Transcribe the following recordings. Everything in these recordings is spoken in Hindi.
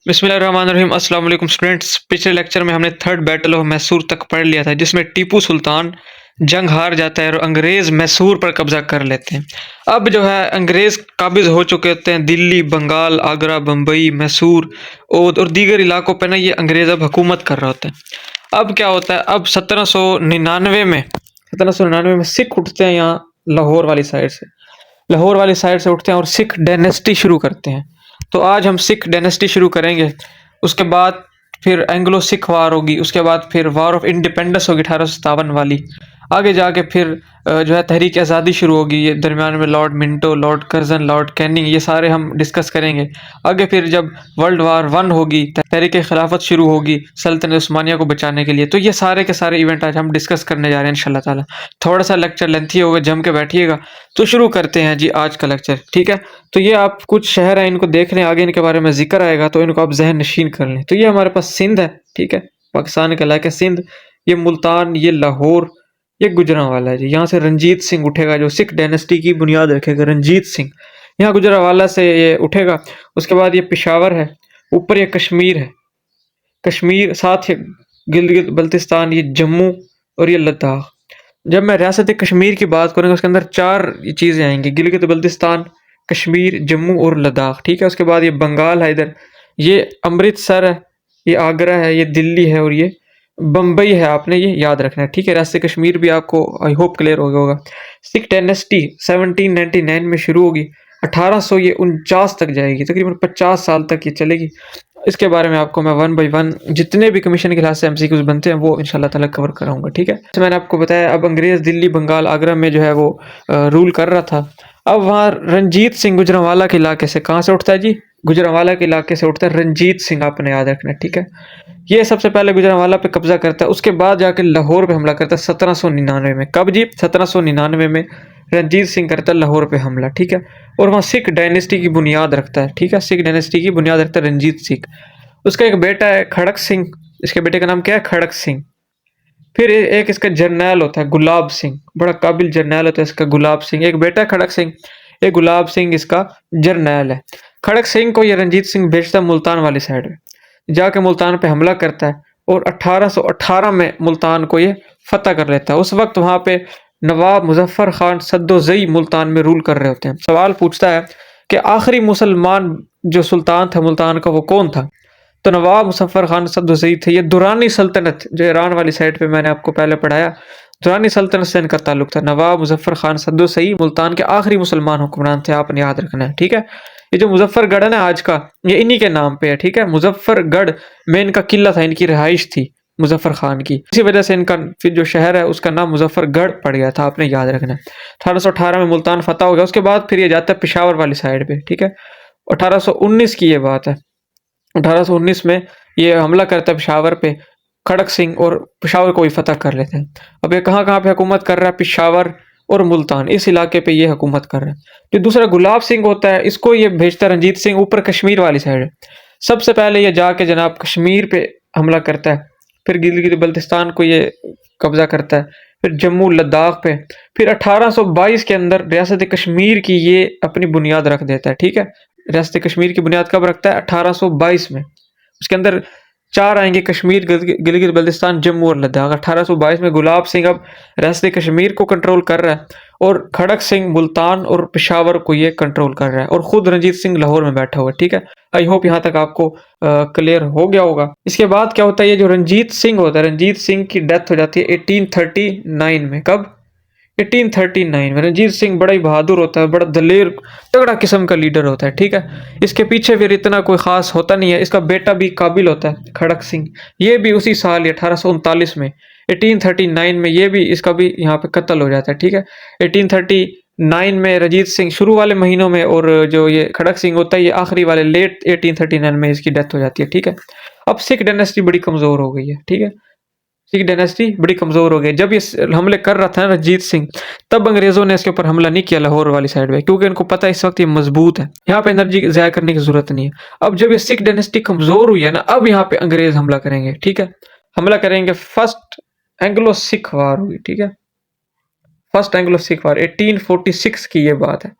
बिस्मिल्लाहिर्रहमानिर्रहीम अस्सलाम वालेकुम स्टूडेंट्स। पिछले लेक्चर में हमने थर्ड बैटल ऑफ मैसूर तक पढ़ लिया था, जिसमें टीपू सुल्तान जंग हार जाता है और अंग्रेज़ मैसूर पर कब्जा कर लेते हैं। अब जो है अंग्रेज़ काबिज़ हो चुके होते हैं दिल्ली, बंगाल, आगरा, बम्बई, मैसूर और दीगर इलाकों पर ना ये अंग्रेज़ अब हुकूमत कर रहे होते हैं। अब क्या होता है, अब 1799 में सिख उठते हैं यहाँ लाहौर वाली साइड से। लाहौर वाली साइड से उठते हैं और सिख डायनेस्टी शुरू करते हैं। तो आज हम सिख डायनेस्टी शुरू करेंगे। उसके बाद फिर एंग्लो सिख वार होगी, उसके बाद फिर वार ऑफ इंडिपेंडेंस होगी 1857 वाली। आगे जाके फिर जो है तहरीक आज़ादी शुरू होगी। ये दरमियान में Lord Minto, Lord Curzon, Lord Canning, ये सारे हम डिस्कस करेंगे। आगे फिर जब वर्ल्ड वार वन होगी, तहरीक खिलाफत शुरू होगी सल्तनत उस्मानिया को बचाने के लिए। तो ये सारे के सारे इवेंट आज हम डिस्कस करने जा रहे हैं इंशाल्लाह ताला। थोड़ा सा लेक्चर लेंथी होगा, जम के बैठिएगा। तो शुरू करते हैं जी आज का लेक्चर, ठीक है। तो ये आप कुछ शहर हैं, इनको देख लें, आगे इनके बारे में जिक्र आएगा तो इनको आप जहन नशीन कर लें। तो ये हमारे पास सिंध है, ठीक है, पाकिस्तान का इलाका सिंध। ये मुल्तान, ये लाहौर, ये गुजरांवाला है जी। यहाँ से रंजीत सिंह उठेगा जो सिख डायनेस्टी की बुनियाद रखेगा, रंजीत सिंह। यहाँ गुजरांवाला से ये उठेगा। उसके बाद ये पेशावर है, ऊपर ये कश्मीर है, कश्मीर, साथ ही गिलगित बल्तिस्तान, ये जम्मू और ये लद्दाख। जब मैं रियासत कश्मीर की बात करूँगा उसके अंदर चार चीज़ें आएंगी, गिलगित बल्तिस्तान, कश्मीर, जम्मू और लद्दाख, ठीक है। उसके बाद ये बंगाल है, इधर ये अमृतसर है, ये आगरा है, ये दिल्ली है और ये बम्बई है। आपने ये याद रखना है, ठीक है। रियासत कश्मीर भी आपको आई होप क्लियर हो गया होगा। सिख डायनेस्टी 1799 में शुरू होगी, 1849 तक जाएगी, तकरीबन 50 साल तक ये चलेगी। इसके बारे में आपको मैं वन बाई वन जितने भी कमीशन के लिहाज से एमसीक्यूज बनते हैं वो इंशाल्लाह ताला कवर कराऊंगा, ठीक है। तो मैंने आपको बताया अब अंग्रेज़ दिल्ली, बंगाल, आगरा में जो है वो रूल कर रहा था। अब वहाँ रंजीत सिंह गुजरांवाला के इलाके से, कहाँ से उठता है जी? गुजरांवाला के इलाके से उठता है रंजीत सिंह, आपने याद रखना है, ठीक है। ये सबसे पहले गुजरांवाला पे कब्जा करता है, उसके बाद जाके लाहौर पे हमला करता है 1799 में। कब जी? 1799 में रंजीत सिंह करता है लाहौर पे हमला, ठीक है। और वहाँ सिख डायनेस्टी की बुनियाद रखता है, ठीक है। सिख डायनेस्टी की बुनियाद रखता है रंजीत सिंह। उसका एक बेटा है खड़क सिंह, इसके बेटे का नाम क्या है? खड़क सिंह। फिर एक इसका जर्नैल होता है गुलाब सिंह, बड़ा काबिल जर्नैल होता है इसका गुलाब सिंह। एक बेटा है खड़क सिंह, एक गुलाब सिंह इसका जर्नैल है। खड़क सिंह को ये रंजीत सिंह भेजता है मुल्तान वाली साइड में, जाके मुल्तान पे हमला करता है और 1818 में मुल्तान को ये फतह कर लेता है। उस वक्त वहाँ पे नवाब मुजफ्फर खान सद्दोज़ई मुल्तान में रूल कर रहे होते हैं। सवाल पूछता है कि आखिरी मुसलमान जो सुल्तान था मुल्तान का वो कौन था? तो नवाब मुजफ्फर खान सद्दोज़ई थे। ये दुरानी सल्तनत जो ईरान वाली साइड पे मैंने आपको पहले पढ़ाया, दुरानी सल्तनत से इनका ताल्लुक था। नवाब मुजफ्फर खान सद्दोज़ई मुल्तान के आखिरी मुसलमान हुक्मरान थे, आपने याद रखना है, ठीक है। ये जो मुजफ्फरगढ़ है ना आज का, ये इन्हीं के नाम पे है, ठीक है। मुजफ्फरगढ़ में इनका किला था, इनकी रिहाइश थी मुजफ्फर खान की। इसी वजह से इनका फिर जो शहर है उसका नाम मुजफ्फरगढ़ पड़ गया था, आपने याद रखना है। 1818 में मुल्तान फतह हो गया। उसके बाद फिर ये जाता है पिशावर वाली साइड पे, ठीक है। 1819 की ये बात है। 1819 में ये हमला करता है पिशावर पे खड़क सिंह, और पिशावर को भी फतह कर लेते हैं। अब ये कहाँ कहाँ पे हुकूमत कर रहा है? पिशावर और मुल्तान, इस इलाके पे ये हुकूमत कर रहा है। जो दूसरा गुलाब सिंह होता है, इसको ये भेजता है रंजीत सिंह ऊपर कश्मीर वाली साइड है। सबसे पहले ये जाके जनाब कश्मीर पे हमला करता है, फिर गिलगित बल्तिस्तान को ये कब्जा करता है, फिर जम्मू लद्दाख पे, फिर 1822 के अंदर रियासत कश्मीर की ये अपनी बुनियाद रख देता है, ठीक है। रियासत कश्मीर की बुनियाद कब रखता है? 1822 में। उसके अंदर चार आएंगे, कश्मीर, गिलगित बल्तिस्तान, जम्मू और लद्दाख। 1822 में गुलाब सिंह अब रियासत कश्मीर को कंट्रोल कर रहा है और खड़क सिंह मुल्तान और पेशावर को ये कंट्रोल कर रहा है, और खुद रंजीत सिंह लाहौर में बैठा हुआ है, ठीक है। आई होप यहाँ तक आपको क्लियर हो गया होगा। इसके बाद क्या होता है, ये जो रंजीत सिंह होता है, रंजीत सिंह की डेथ हो जाती है 1839 में। कब? 1839 में। रंजीत सिंह बड़ा ही बहादुर होता है, बड़ा दलेर तगड़ा किस्म का लीडर होता है, ठीक है। इसके पीछे फिर इतना कोई खास होता नहीं है। इसका बेटा भी काबिल होता है खड़क सिंह, ये भी उसी साल 1839 में, 1839 में ये भी, इसका भी यहाँ पे कत्ल हो जाता है, ठीक है। 1839 में रंजीत सिंह शुरू वाले महीनों में, और जो ये खड़क सिंह होता है ये आखिरी वाले लेट 1839 में इसकी डेथ हो जाती है, ठीक है। अब सिख डायनेस्टी बड़ी कमजोर हो गई है, ठीक है। सिख डायनेस्टी बड़ी कमजोर हो गई। जब ये हमले कर रहा था ना रंजीत सिंह, तब अंग्रेजों ने इसके ऊपर हमला नहीं किया लाहौर वाली साइड में, क्योंकि इनको पता है इस वक्त ये मजबूत है, यहाँ पे एनर्जी जाया करने की जरूरत नहीं है। अब जब ये सिख डायनेस्टी कमजोर हुई है ना, अब यहाँ पे अंग्रेज हमला करेंगे, ठीक है। हमला करेंगे। फर्स्ट एंग्लो सिख वार हुई, ठीक है। फर्स्ट एंग्लो सिख वार 1846 की ये बात है।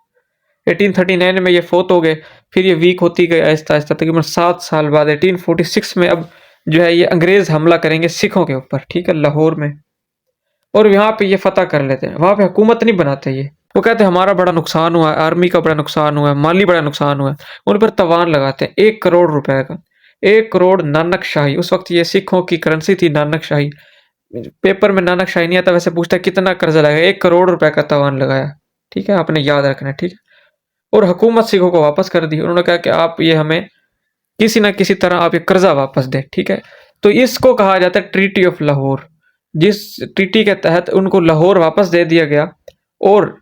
1839 में ये फोत हो गए, फिर ये वीक होती गई आहिस्ता आहिस्ता। तकरीबन 7 साल बाद 1846 में अब जो है ये अंग्रेज हमला करेंगे सिखों के ऊपर, ठीक है, लाहौर में, और यहाँ पे ये फतह कर लेते हैं। वहाँ पे हुकूमत नहीं बनाते ये, वो कहते हैं हमारा बड़ा नुकसान हुआ है, आर्मी का बड़ा नुकसान हुआ है, माली बड़ा नुकसान हुआ है। उन पर तवान लगाते हैं 1 करोड़ रुपए का, 1 करोड़ नानक शाही। उस वक्त ये सिखों की करेंसी थी नानक शाही। पेपर में नानक शाही नहीं आता, वैसे पूछता है कितना कर्जा लगाया, 1 करोड़ रुपए का तवान लगाया, ठीक है, आपने याद रखना है, ठीक है। और हुकूमत सिखों को वापस कर दी। उन्होंने कहा कि आप ये हमें किसी ना किसी तरह आप ये कर्जा वापस दें, ठीक है। तो इसको कहा जाता है ट्रीटी ऑफ लाहौर, जिस ट्रीटी के तहत उनको लाहौर वापस दे दिया गया और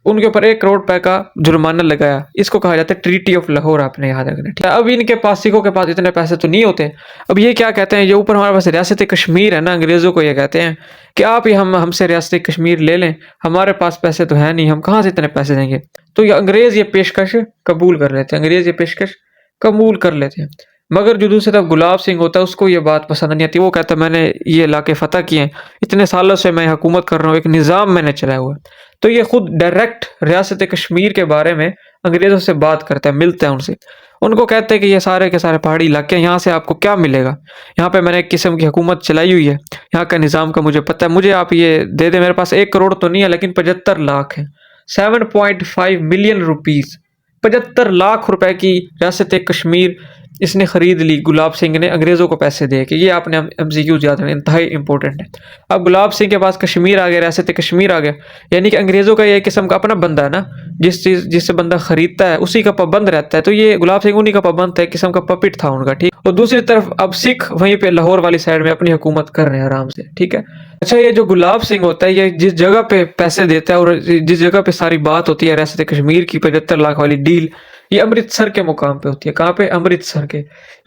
उनके ऊपर 1 करोड़ रुपए का जुर्माना लगाया। इसको कहा जाता है ट्रीटी ऑफ लाहौर, आपने याद रखना, ठीक है। अब इनके पास, सिखों के पास इतने पैसे तो नहीं होते। अब ये क्या कहते हैं, ये ऊपर हमारे पास रियासत कश्मीर है ना, अंग्रेजों को ये कहते हैं कि आप ये हमसे रियासत कश्मीर ले लें, हमारे पास पैसे तो है नहीं, हम कहाँ से इतने पैसे देंगे। तो ये अंग्रेज ये पेशकश कबूल कर लेते हैं, अंग्रेज ये पेशकश कबूल कर लेते हैं। मगर जो दूसरी तरफ गुलाब सिंह होता है, उसको ये बात पसंद नहीं आती। वो कहता है मैंने ये इलाके फतह किए हैं, इतने सालों से मैं हुकूमत कर रहा हूँ, एक निज़ाम मैंने चलाया हुआ है। तो ये खुद डायरेक्ट रियासत कश्मीर के बारे में अंग्रेज़ों से बात करता है, मिलता है उनसे। उनको कहते हैं कि ये सारे के सारे पहाड़ी इलाके, यहाँ से आपको क्या मिलेगा, यहाँ पे मैंने एक किस्म की हुकूमत चलाई हुई है, यहाँ का निज़ाम का मुझे पता है, मुझे आप ये दे दें। मेरे पास 1 करोड़ तो नहीं है, लेकिन 75 लाख है, 7.5 मिलियन रुपीज़, 75 लाख रुपए की रियासत कश्मीर इसने खरीद ली, गुलाब सिंह ने अंग्रेज़ों को पैसे दे के। ये आपने MCQ याद रखना, इंतहाई इंपॉर्टेंट है। अब गुलाब सिंह के पास कश्मीर आ गया, रियासत कश्मीर आ गया, यानी कि अंग्रेज़ों का ये किस्म का अपना बंदा है ना, जिससे बंदा खरीदता है उसी का पाबंद रहता है। तो ये गुलाब सिंह उन्हीं का पाबंद था, एक किस्म का पपिट था उनका, ठीक। और दूसरी तरफ अब सिख वहीं पे लाहौर वाली साइड में अपनी हुकूमत कर रहे हैं आराम से, ठीक है। अच्छा, ये जो गुलाब सिंह होता है, ये जिस जगह पे पैसे देता है और जिस जगह पे सारी बात होती है रियासत कश्मीर की 75 लाख वाली डील, ये अमृतसर के मुकाम पे होती है। कहाँ पे? अमृतसर के।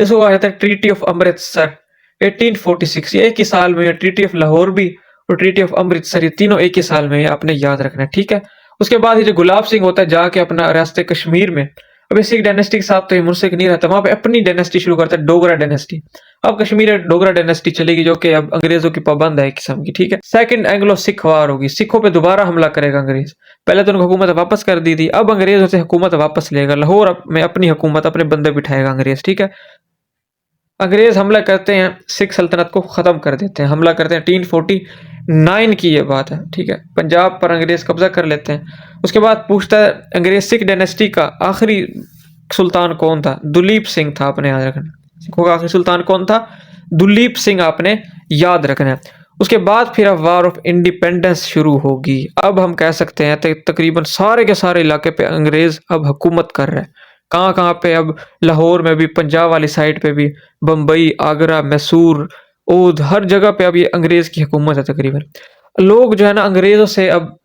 इसको कहा जाता है ट्रीटी ऑफ अमृतसर 1846। ये एक ही साल में, ट्रीटी ऑफ लाहौर भी और ट्रीटी ऑफ अमृतसर, ये तीनों एक ही साल में, आपने याद रखना है, ठीक है। उसके बाद ये जो गुलाब सिंह होता है जाके अपना रियासत कश्मीर में, अब सिख डायनेस्टी के साथ तो ये मुंसलिक नहीं रहता, वहां पे अपनी डायनेस्टी शुरू करता है, डोगरा डायनेस्टी। अब कश्मीर में डोगरा डायनेस्टी चलेगी, जो कि अब अंग्रेजों की पाबंद है एक किस्म की, ठीक है। सेकंड एंग्लो सिख वार होगी, सिखों पे दोबारा हमला करेगा अंग्रेज। पहले तो उनको हुकूमत वापस कर दी थी, अब अंग्रेज से हुकूमत वापस लेगा, लाहौर में अपनी हुकूमत, अपने बंदे बिठाएगा अंग्रेज, ठीक है। अंग्रेज हमला करते हैं, सिख सल्तनत को खत्म कर देते हैं, हमला करते हैं। 1849 की ये बात है, ठीक है। पंजाब पर अंग्रेज कब्जा कर लेते हैं। उसके बाद पूछता है अंग्रेज, सिख डायनेस्टी का आखिरी सुल्तान कौन था? दुलीप सिंह था, आपने याद रखना। सिखों का आखिरी सुल्तान कौन था? दुलीप सिंह, आपने याद रखना है। उसके बाद फिर अब वार ऑफ इंडिपेंडेंस शुरू होगी। अब हम कह सकते हैं तकरीबन सारे के सारे इलाके पे अंग्रेज अब हुकूमत कर रहे हैं। कहाँ कहाँ पे? अब लाहौर में भी, पंजाब वाली साइड पे भी, बम्बई, आगरा, मैसूर, ओध, हर जगह पे अब ये अंग्रेज की हुकूमत है तकरीबन। लोग जो है ना अंग्रेजों से अब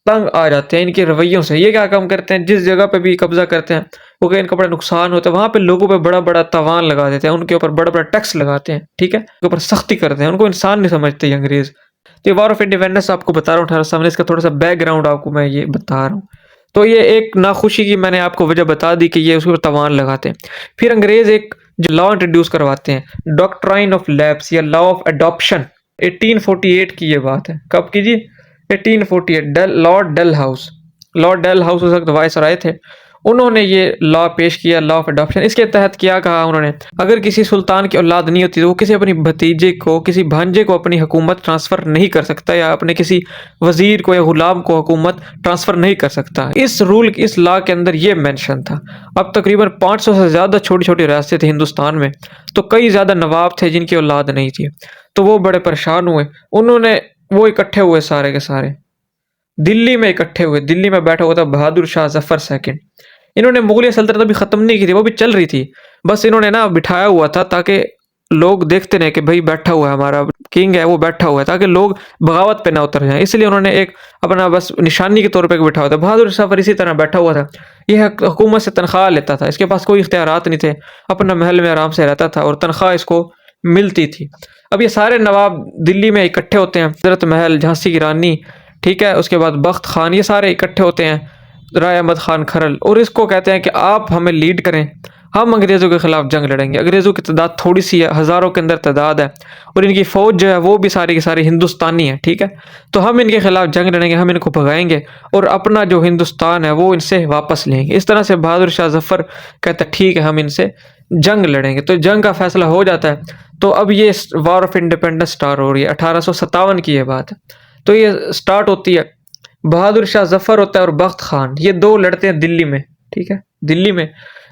तंग आ जाते हैं, इनके रवैयों से। ये क्या काम करते हैं, जिस जगह पे भी कब्जा करते हैं, क्योंकि इनका बड़ा नुकसान होता है, वहां पे लोगों पे बड़ा बड़ा तवान लगा देते हैं, उनके ऊपर बड़ा बड़ा टैक्स लगाते हैं, ठीक है, उनके ऊपर सख्ती करते हैं, उनको इंसान नहीं समझते ये अंग्रेज। तो ये वार ऑफ इंडिपेंडेंस आपको बता रहा हूँ 1857, इसका थोड़ा सा बैकग्राउंड आपको मैं ये बता रहा हूँ। तो ये एक नाखुशी की मैंने आपको वजह बता दी कि ये उसके ऊपर तवान लगाते हैं। फिर अंग्रेज एक जो लॉ इंट्रोड्यूस करवाते हैं, डॉक्ट्राइन ऑफ लैप्स या लॉ ऑफ अडॉप्शन, 1848 की ये बात है। कब की जी? 1848। लॉर्ड डेल हाउस उस वक्त वायसराय थे, उन्होंने ये लॉ पेश किया, लॉ ऑफ अडॉप्शन। इसके तहत क्या कहा उन्होंने, अगर किसी सुल्तान की औलाद नहीं होती तो वो किसी अपनी भतीजे को, किसी भांजे को अपनी हुकूमत ट्रांसफ़र नहीं कर सकता, या अपने किसी वजीर को या गुलाम को हुकूमत ट्रांसफ़र नहीं कर सकता। इस रूल, इस लॉ के अंदर ये मेंशन था। अब तकरीबन 500 से ज़्यादा छोटी छोटी रियासतें थी हिंदुस्तान में, तो कई ज़्यादा नवाब थे जिनकी औलाद नहीं थी, तो वो बड़े परेशान हुए। उन्होंने वो इकट्ठे हुए, सारे के सारे दिल्ली में इकट्ठे हुए। दिल्ली में बैठा हुआ था बहादुर शाह जफर सेकंड। इन्होंने मुगलिया सल्तनत अभी ख़त्म नहीं की थी, वो भी चल रही थी, बस इन्होंने ना बिठाया हुआ था ताकि लोग देखते रहे कि भाई बैठा हुआ है, हमारा किंग है वो बैठा हुआ है, ताकि लोग बगावत पे ना उतर जाएं। इसलिए उन्होंने एक अपना बस निशानी के तौर पे बिठा हुआ था। बहादुर शाह इसी तरह बैठा हुआ था, यह हुकूमत से तनख्वाह लेता था, इसके पास कोई इख्तियारात नहीं थे, अपना महल में आराम से रहता था और तनख्वाह इसको मिलती थी। अब ये सारे नवाब दिल्ली में इकट्ठे होते हैं, हजरत महल, झांसी की रानी, ठीक है, उसके बाद बख्त खान, ये सारे इकट्ठे होते हैं, राय अहमद खान खरल, और इसको कहते हैं कि आप हमें लीड करें, हम अंग्रेज़ों के खिलाफ जंग लड़ेंगे। अंग्रेज़ों की तादाद थोड़ी सी है, हज़ारों के अंदर तादाद है और इनकी फ़ौज जो है वो भी सारी की सारी हिंदुस्तानी है, ठीक है। तो हम इनके खिलाफ जंग लड़ेंगे, हम इनको भगाएंगे और अपना जो हिंदुस्तान है वो इनसे वापस लेंगे। इस तरह से बहादुर शाह जफ़र कहता है ठीक है हम इनसे जंग लड़ेंगे। तो जंग का फैसला हो जाता है। तो अब ये वॉर ऑफ इंडिपेंडेंस स्टार्ट हो रही है, 1857 की ये बात है। तो ये स्टार्ट होती है, बहादुर शाह जफ़र होता है और बख्त खान, ये दो लड़ते हैं दिल्ली में, ठीक है। दिल्ली में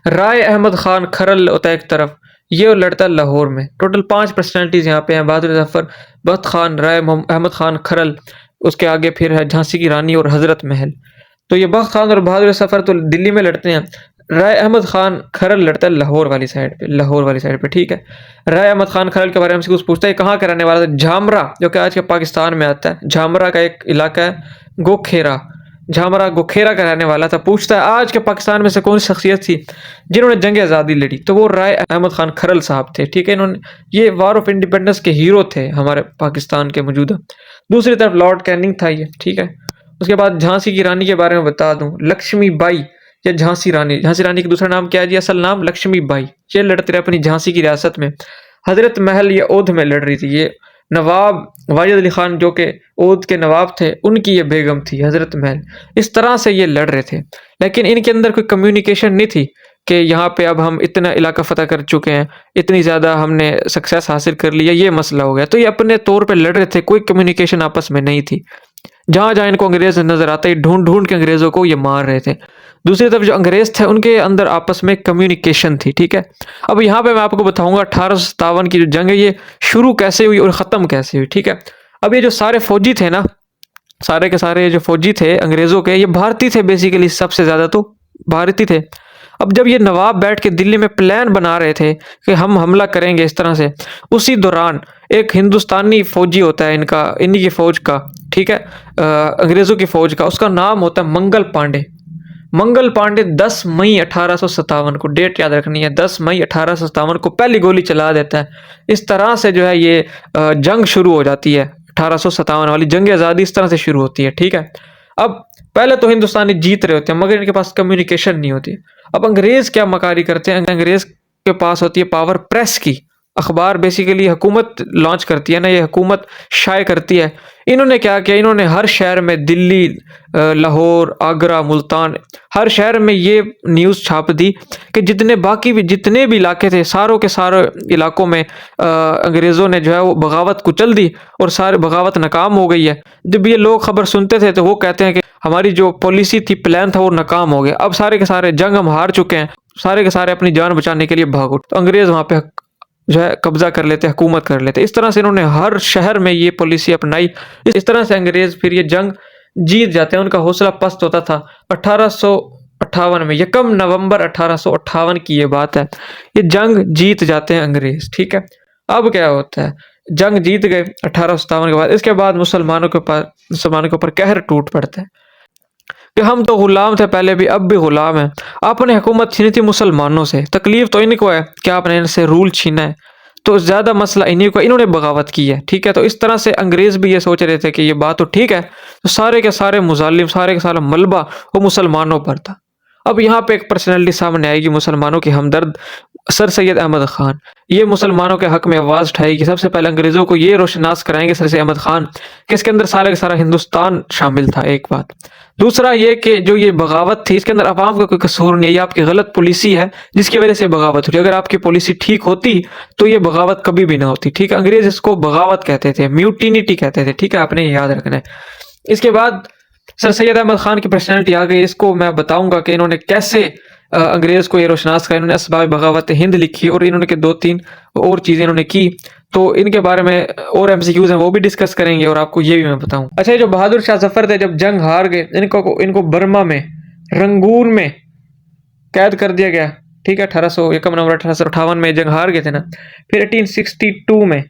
राय अहमद खान खरल होता है एक तरफ, ये लड़ता है लाहौर में। टोटल 5 पर्सनैलिटीज़ यहाँ पे हैं, बहादुर जफ़र, बख्त खान, राय अहमद खान खरल, उसके आगे फिर है झांसी की रानी और हज़रत महल। तो ये बख्त खान और बहादुर जफ़र तो दिल्ली में लड़ते हैं। राय अहमद खान खरल लड़ता है लाहौर वाली साइड पे, लाहौर वाली साइड पे, ठीक है। राय अहमद खान खरल के बारे में हमसे कुछ पूछता है, कहाँ का रहने वाला था? झामरा, जो कि आज के पाकिस्तान में आता है। झामरा का एक इलाका है, गोखेरा, झामरा गोखेरा का रहने वाला था। पूछता है आज के पाकिस्तान में से कौन सी शख्सियत थी जिन्होंने जंग आज़ादी लड़ी? तो वो राय अहमद खान खरल साहब थे, ठीक है। इन्होंने ये वॉर ऑफ इंडिपेंडेंस के हीरो थे हमारे पाकिस्तान के मौजूदा। दूसरी तरफ लॉर्ड कैनिंग था ये, ठीक है। उसके बाद झांसी की रानी के बारे में बता दूं, लक्ष्मी बाई या झांसी रानी, झांसी रानी का दूसरा नाम क्या है जी? असल नाम लक्ष्मी बाई। ये लड़ते रहे अपनी झांसी की रियासत में। हजरत महल ये ओध में लड़ रही थी। ये नवाब वाजिद अली खान जो कि ओध के नवाब थे, उनकी ये बेगम थी हजरत महल। इस तरह से ये लड़ रहे थे, लेकिन इनके अंदर कोई कम्युनिकेशन नहीं थी कि यहाँ पे अब हम इतना इलाका फतह कर चुके हैं, इतनी ज़्यादा हमने सक्सेस हासिल कर लिया, ये मसला हो गया। तो ये अपने तौर पे लड़ रहे थे, कोई कम्युनिकेशन आपस में नहीं थी। जहाँ जहाँ इनको अंग्रेज नजर आते, ढूंढ ढूंढ के अंग्रेजों को ये मार रहे थे। दूसरी तरफ जो अंग्रेज थे उनके अंदर आपस में कम्युनिकेशन थी, ठीक है। अब यहाँ पे मैं आपको बताऊंगा 1857 की जो जंग है ये शुरू कैसे हुई और ख़त्म कैसे हुई, ठीक है। अब ये जो सारे फौजी थे ना, सारे के सारे जो फौजी थे अंग्रेजों के, ये भारतीय थे बेसिकली, सबसे ज़्यादा तो भारतीय थे। अब जब ये नवाब बैठ के दिल्ली में प्लान बना रहे थे कि हम हमला करेंगे इस तरह से, उसी दौरान एक हिंदुस्तानी फौजी होता है इनका, इन्हीं की फौज का, ठीक है, अंग्रेजों की फौज का, उसका नाम होता है मंगल पांडे। मंगल पांडे 10 मई 1857 को, डेट याद रखनी है, 10 मई 1857 को पहली गोली चला देता है। इस तरह से जो है ये जंग शुरू हो जाती है। 1857 वाली जंग आज़ादी इस तरह से शुरू होती है, ठीक है। अब पहले तो हिंदुस्तानी जीत रहे होते हैं मगर इनके पास कम्युनिकेशन नहीं होती। अब अंग्रेज क्या मकारी करते हैं, अंग्रेज के पास होती है पावर प्रेस की, अखबार बेसिकली हुकूमत लॉन्च करती है ना, ये हुकूमत शाये करती है। इन्होंने क्या किया, इन्होंने हर शहर में, दिल्ली, लाहौर, आगरा, मुल्तान, हर शहर में ये न्यूज़ छाप दी कि जितने बाकी भी जितने भी इलाके थे, सारों के सारे इलाकों में अंग्रेज़ों ने जो है वो बगावत कुचल दी और सारे बगावत नाकाम हो गई है। जब ये लोग खबर सुनते थे तो वो कहते हैं कि हमारी जो पॉलिसी थी, प्लान था, वो नाकाम हो गया। अब सारे के सारे जंग हम हार चुके हैं, सारे के सारे अपनी जान बचाने के लिए भागो। तो अंग्रेज़ वहाँ पे जो है कब्जा कर लेते, हुकूमत कर लेते। इस तरह से इन्होंने हर शहर में ये पॉलिसी अपनाई। इस तरह से अंग्रेज फिर ये जंग जीत जाते हैं। उनका हौसला पस्त होता था। 1858 में, 1 नवंबर 1858 की ये बात है, ये जंग जीत जाते हैं अंग्रेज, ठीक है। अब क्या होता है, जंग जीत गए 1857 के बाद। इसके बाद मुसलमानों के ऊपर कहर टूट पड़ता है कि हम तो गुलाम थे पहले भी, अब भी गुलाम हैं। आपने हुकूमत छीनी थी मुसलमानों से, तकलीफ तो इनको है कि आपने इनसे रूल छीना है, तो ज़्यादा मसला इन्हीं को, इन्होंने बगावत की है, ठीक है। तो इस तरह से अंग्रेज भी ये सोच रहे थे कि ये बात तो ठीक है, तो सारे के सारे मुजालिम, सारे के सारा मलबा वो मुसलमानों पर था। अब यहाँ पे एक पर्सनैलिटी सामने आएगी मुसलमानों की हमदर्द, सर सैयद अहमद खान। ये मुसलमानों के हक में आवाज़ उठाएगी। सबसे पहले अंग्रेज़ों को ये रोशनास कराएंगे सर सैयद अहमद खान कि इसके अंदर सारा का सारा हिंदुस्तान शामिल था, एक बात। दूसरा ये कि जो ये बगावत थी इसके अंदर अवाम का कोई कसूर नहीं है, ये आपकी गलत पॉलिसी है जिसकी वजह से बगावत हुई। अगर आपकी पॉलिसी ठीक होती तो ये बगावत कभी भी ना होती, ठीक है। अंग्रेज इसको बगावत कहते थे, म्यूटिनिटी कहते थे, ठीक है, आपने याद रखना है। इसके बाद सर सैयद अहमद खान की पर्सनैलिटी आ गई। इसको मैं बताऊंगा कि इन्होंने कैसे अंग्रेज को ये रोशनास करा। इन्होंने असबाब बगावत हिंद लिखी और इन्होंने 2-3 और चीज़ें इन्होंने की। तो इनके बारे में और एमसीक्यूज हैं, वो भी डिस्कस करेंगे और आपको ये भी मैं बताऊं। अच्छा, ये जो बहादुर शाह जफर थे, जब जंग हार गए, इनको बर्मा में, रंगून में कैद कर दिया गया, ठीक है। 1 नवंबर 1858 में जंग हार गए थे ना। फिर 1862 में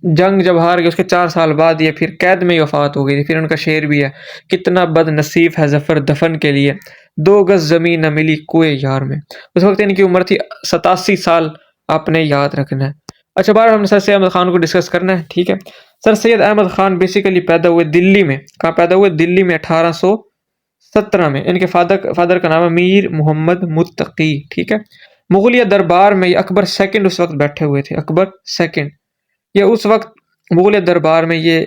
जंग जब हार गए, उसके 4 साल बाद ये फिर कैद में ही वफात हो गई थी। फिर उनका शेर भी है, कितना बदनसीब है जफर दफन के लिए, 2 गज जमीन न मिली कुए यार में। उस वक्त इनकी उम्र थी 87 साल, आपने याद रखना है। अच्छा, बार हमने सर सैयद अहमद खान को डिस्कस करना है, ठीक है। सर सैयद अहमद खान बेसिकली पैदा हुए दिल्ली में। कहाँ पैदा हुए? दिल्ली में 1817 में। इनके फादर का नाम है मीर मोहम्मद मुत्तकी, ठीक है। मुगलिया दरबार में ये अकबर सेकंड उस वक्त बैठे हुए थे, अकबर सेकंड। ये उस वक्त मुगलिया दरबार में ये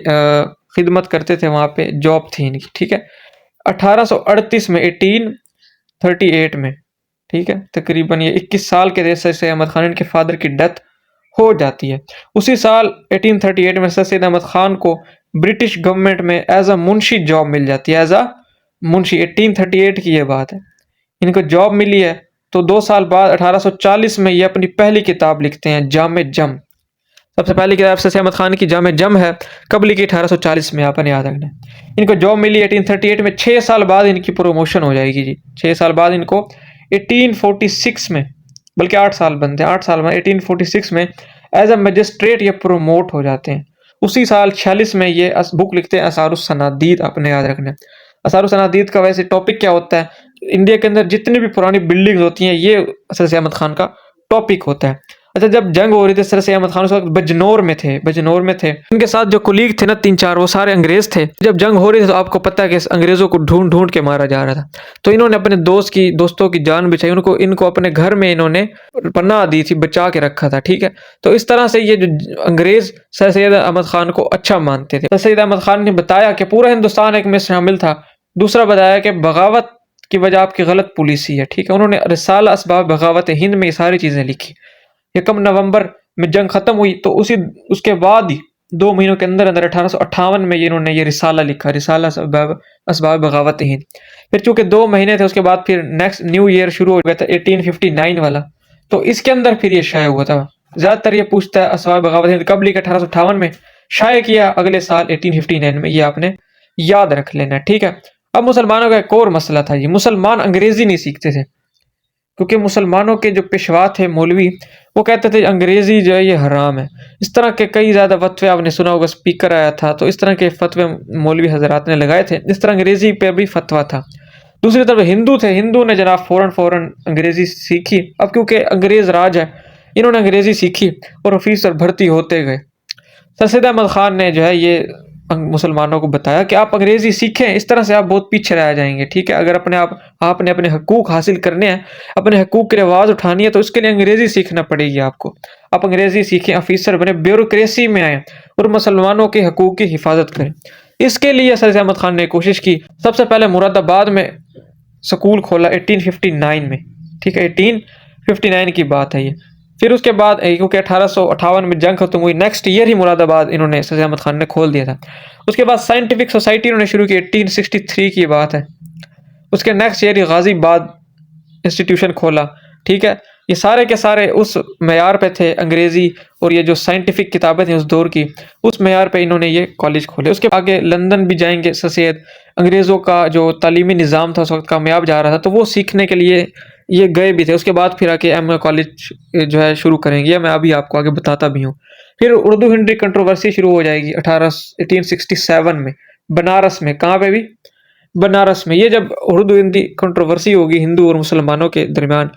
खिदमत करते थे, वहाँ पे जॉब थी इनकी, ठीक है। 1838 में 1838 में, ठीक है, तकरीबन ये 21 साल के थे सर सैयद अहमद खान, इनके फादर की डेथ हो जाती है। उसी साल 1838 में सर सैयद अहमद खान को ब्रिटिश गवर्नमेंट में एज अ मुंशी जॉब मिल जाती है, एज अ मुंशी। 1838 की ये बात है, इनको जॉब मिली है। तो 2 साल बाद 1840 में ये अपनी पहली किताब लिखते हैं, जामे जम। सबसे पहली किताब सर सैयद अहमद खान की जामे जम है, कब लिखी? 1840 में, आपने याद रखना। इनको जॉब मिली 1838 में। 6 साल बाद इनकी प्रमोशन हो जाएगी जी। 6 साल बाद इनको 1846 में, बल्कि 8 साल बनते हैं, 8 साल में 1846 में एज अ मजिस्ट्रेट ये प्रोमोट हो जाते हैं। उसी साल 46 में ये बुक लिखते हैं असारुस सनादीद, अपने याद रखना। असारुस सनादीद का वैसे टॉपिक क्या होता है? इंडिया के अंदर जितनी भी पुरानी बिल्डिंग्स होती हैं, ये सर सैयद अहमद खान का टॉपिक होता है। अच्छा, जब जंग हो रही थी सर सैयद अहमद खान उस वक्त बजनौर में थे, बजनौर में थे। उनके साथ जो कुलीग थे ना 3-4, वो सारे अंग्रेज थे। जब जंग हो रही थी तो आपको पता है कि अंग्रेजों को ढूंढ ढूंढ के मारा जा रहा था। तो इन्होंने अपने दोस्तों की जान बचाई, इनको अपने घर में इन्होंने पनाह दी थी, बचा के रखा था, ठीक है। तो इस तरह से ये जो अंग्रेज सर सैयद अहमद खान को अच्छा मानते थे। सर सैयद अहमद खान ने बताया कि पूरा हिंदुस्तान एक में शामिल था। दूसरा बताया कि बगावत की वजह आपकी गलत पॉलिसी है, ठीक है। उन्होंने रिसाला असबाब बगावत हिंद में ये सारी चीज़ें लिखी। यकम नवंबर में जंग खत्म हुई तो उसके बाद ही 2 महीनों के अंदर अंदर 1858 में इन्होंने ये रिसाला लिखा, रिसाला असबाब बगावत हिंद। फिर चूंकि 2 महीने थे, उसके बाद फिर नेक्स्ट न्यू ईयर शुरू हो गया था 1859 वाला, तो इसके अंदर फिर ये शाये हुआ था। ज्यादातर ये पूछता है असबाब बगावत हिंद कब लिखा? 1858 में, शाये किया अगले साल 1859 में। ये आपने याद रख लेना, ठीक है। अब मुसलमानों का एक और मसला था, ये मुसलमान अंग्रेजी नहीं सीखते थे, क्योंकि मुसलमानों के जो पेशवा थे मौलवी, वो कहते थे अंग्रेजी जो है ये हराम है। इस तरह के कई ज़्यादा फतवे आपने सुना होगा, स्पीकर आया था तो इस तरह के फतवे मौलवी हजरात ने लगाए थे। इस तरह अंग्रेजी पे भी फतवा था। दूसरी तरफ हिंदू थे, हिंदू ने जनाब फ़ौरन अंग्रेजी सीखी। अब क्योंकि अंग्रेज़ राज है, इन्होंने अंग्रेजी सीखी और ऑफिसर भर्ती होते गए। सर सैयद अहमद खान ने जो है ये मुसलमानों को बताया कि आप अंग्रेजी सीखें, इस तरह से आप बहुत पीछे रह जाएंगे, ठीक है। अगर आपने अपने हकूक हासिल करने हैं, अपने हकूक की आवाज़ उठानी है, तो इसके लिए अंग्रेजी सीखना पड़ेगी आपको। आप अंग्रेजी सीखें, ऑफिसर बने, ब्यूरोक्रेसी में आए और मुसलमानों के हकूक की हिफाजत करें। इसके लिए सर सैयद अहमद खान ने कोशिश की। सबसे पहले मुरादाबाद में स्कूल खोला 1859 में, ठीक है, 1859 की बात है ये। फिर उसके बाद क्योंकि 1858 में जंग खत्म हुई, नेक्स्ट ईयर ही मुरादाबाद इन्होंने सर अहमद खान ने खोल दिया था। उसके बाद साइंटिफिक सोसाइटी इन्होंने शुरू की, 1863 की बात है। उसके नेक्स्ट ईयर ही गाजीबाद इंस्टीट्यूशन खोला, ठीक है। ये सारे के सारे उस मैार पे थे, अंग्रेज़ी और ये जो साइंटिफिक किताबें थी उस दौर की, उस मैार पे इन्होंने ये कॉलेज खोले। उसके आगे लंदन भी जाएंगे सर सैयद। अंग्रेज़ों का जो तालीमी निज़ाम था उस वक्त कामयाब जा रहा था, तो वो सीखने के लिए ये गए भी थे। उसके बाद फिर आके एम कॉलेज जो है शुरू करेंगे, मैं अभी आपको आगे बताता भी हूँ। फिर उर्दू हिंदी कंट्रोवर्सी शुरू हो जाएगी 1867 में, बनारस में। कहाँ पे भी? बनारस में। ये जब उर्दू हिंदी कंट्रोवर्सी होगी हिंदू और मुसलमानों के दरमियान,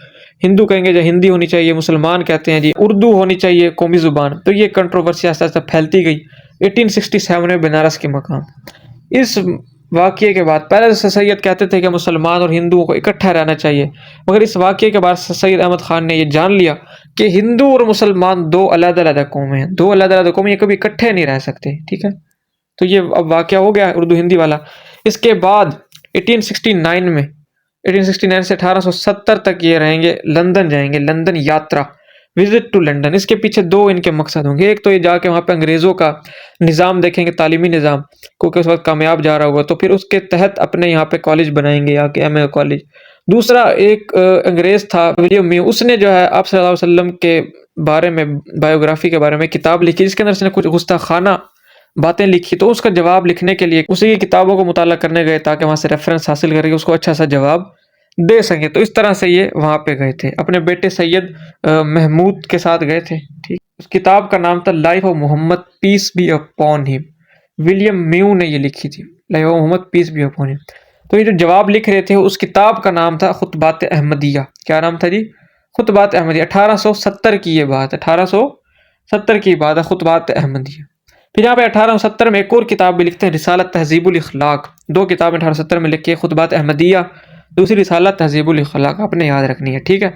हिंदू कहेंगे जो हिंदी होनी चाहिए, मुसलमान कहते हैं जी उर्दू होनी चाहिए कौमी ज़ुबान, तो ये कंट्रोवर्सी आस्ते आस्ते फैलती गई 1867 में बनारस के मकाम। इस वाक़ये के बाद पहले सर सैयद कहते थे कि मुसलमान और हिंदुओं को इकट्ठा रहना चाहिए, मगर इस वाक़ये के बाद सर सैयद अहमद खान ने ये जान लिया कि हिंदू और मुसलमान 2 अलग-अलग कौमें हैं, 2 अलग-अलग कौमें, ये कभी इकट्ठे नहीं रह सकते, ठीक है। तो ये अब वाक़या हो गया उर्दू हिंदी वाला। इसके बाद 1869 में, 1869 से 1870 तक ये रहेंगे, लंदन जाएंगे, लंदन यात्रा, विजिट टू लंदन। इसके पीछे 2 इनके मकसद होंगे। एक तो ये जाके वहाँ पे अंग्रेज़ों का निज़ाम देखेंगे, तालीमी निज़ाम, क्योंकि उस वक्त कामयाब जा रहा होगा, तो फिर उसके तहत अपने यहाँ पे कॉलेज बनाएंगे, या कि एमए कॉलेज। दूसरा एक अंग्रेज़ था विलियम म्यू, उसने जो है आप सल्लल्लाहु अलैहि वसल्लम के बारे में, बायोग्राफी के बारे में किताब लिखी, जिसके अंदर उसने कुछ गुस्ताखाना बातें लिखी। तो उसका जवाब लिखने के लिए उसी की किताबों को मुताला करने गए, ताकि वहाँ से रेफरेंस हासिल करके उसको अच्छा सा जवाब दे सकें। तो इस तरह से ये वहाँ पे गए थे, अपने बेटे सैयद महमूद के साथ गए थे, ठीक। उस किताब का नाम था life of Muhammad, peace be upon him. William Muir ने ये लिखी थी, life of Muhammad, peace be upon him. तो ये जो जवाब लिख रहे थे, उस किताब का नाम था खुतबात अहमदिया। क्या नाम था जी? खुतबात अहमदिया। 1870 की ये बात है, 1870 की बात है, खुतबात अहमदिया। फिर यहाँ पे 1870 में एक और किताब भी लिखते हैं, रिसालत तहज़ीबुल इखलाक। 2 किताबें 1870 में लिखी है, खुतबात अहमदिया, दूसरी रिसालत तहज़ीबुल इखलाक, आपने याद रखनी है, ठीक है।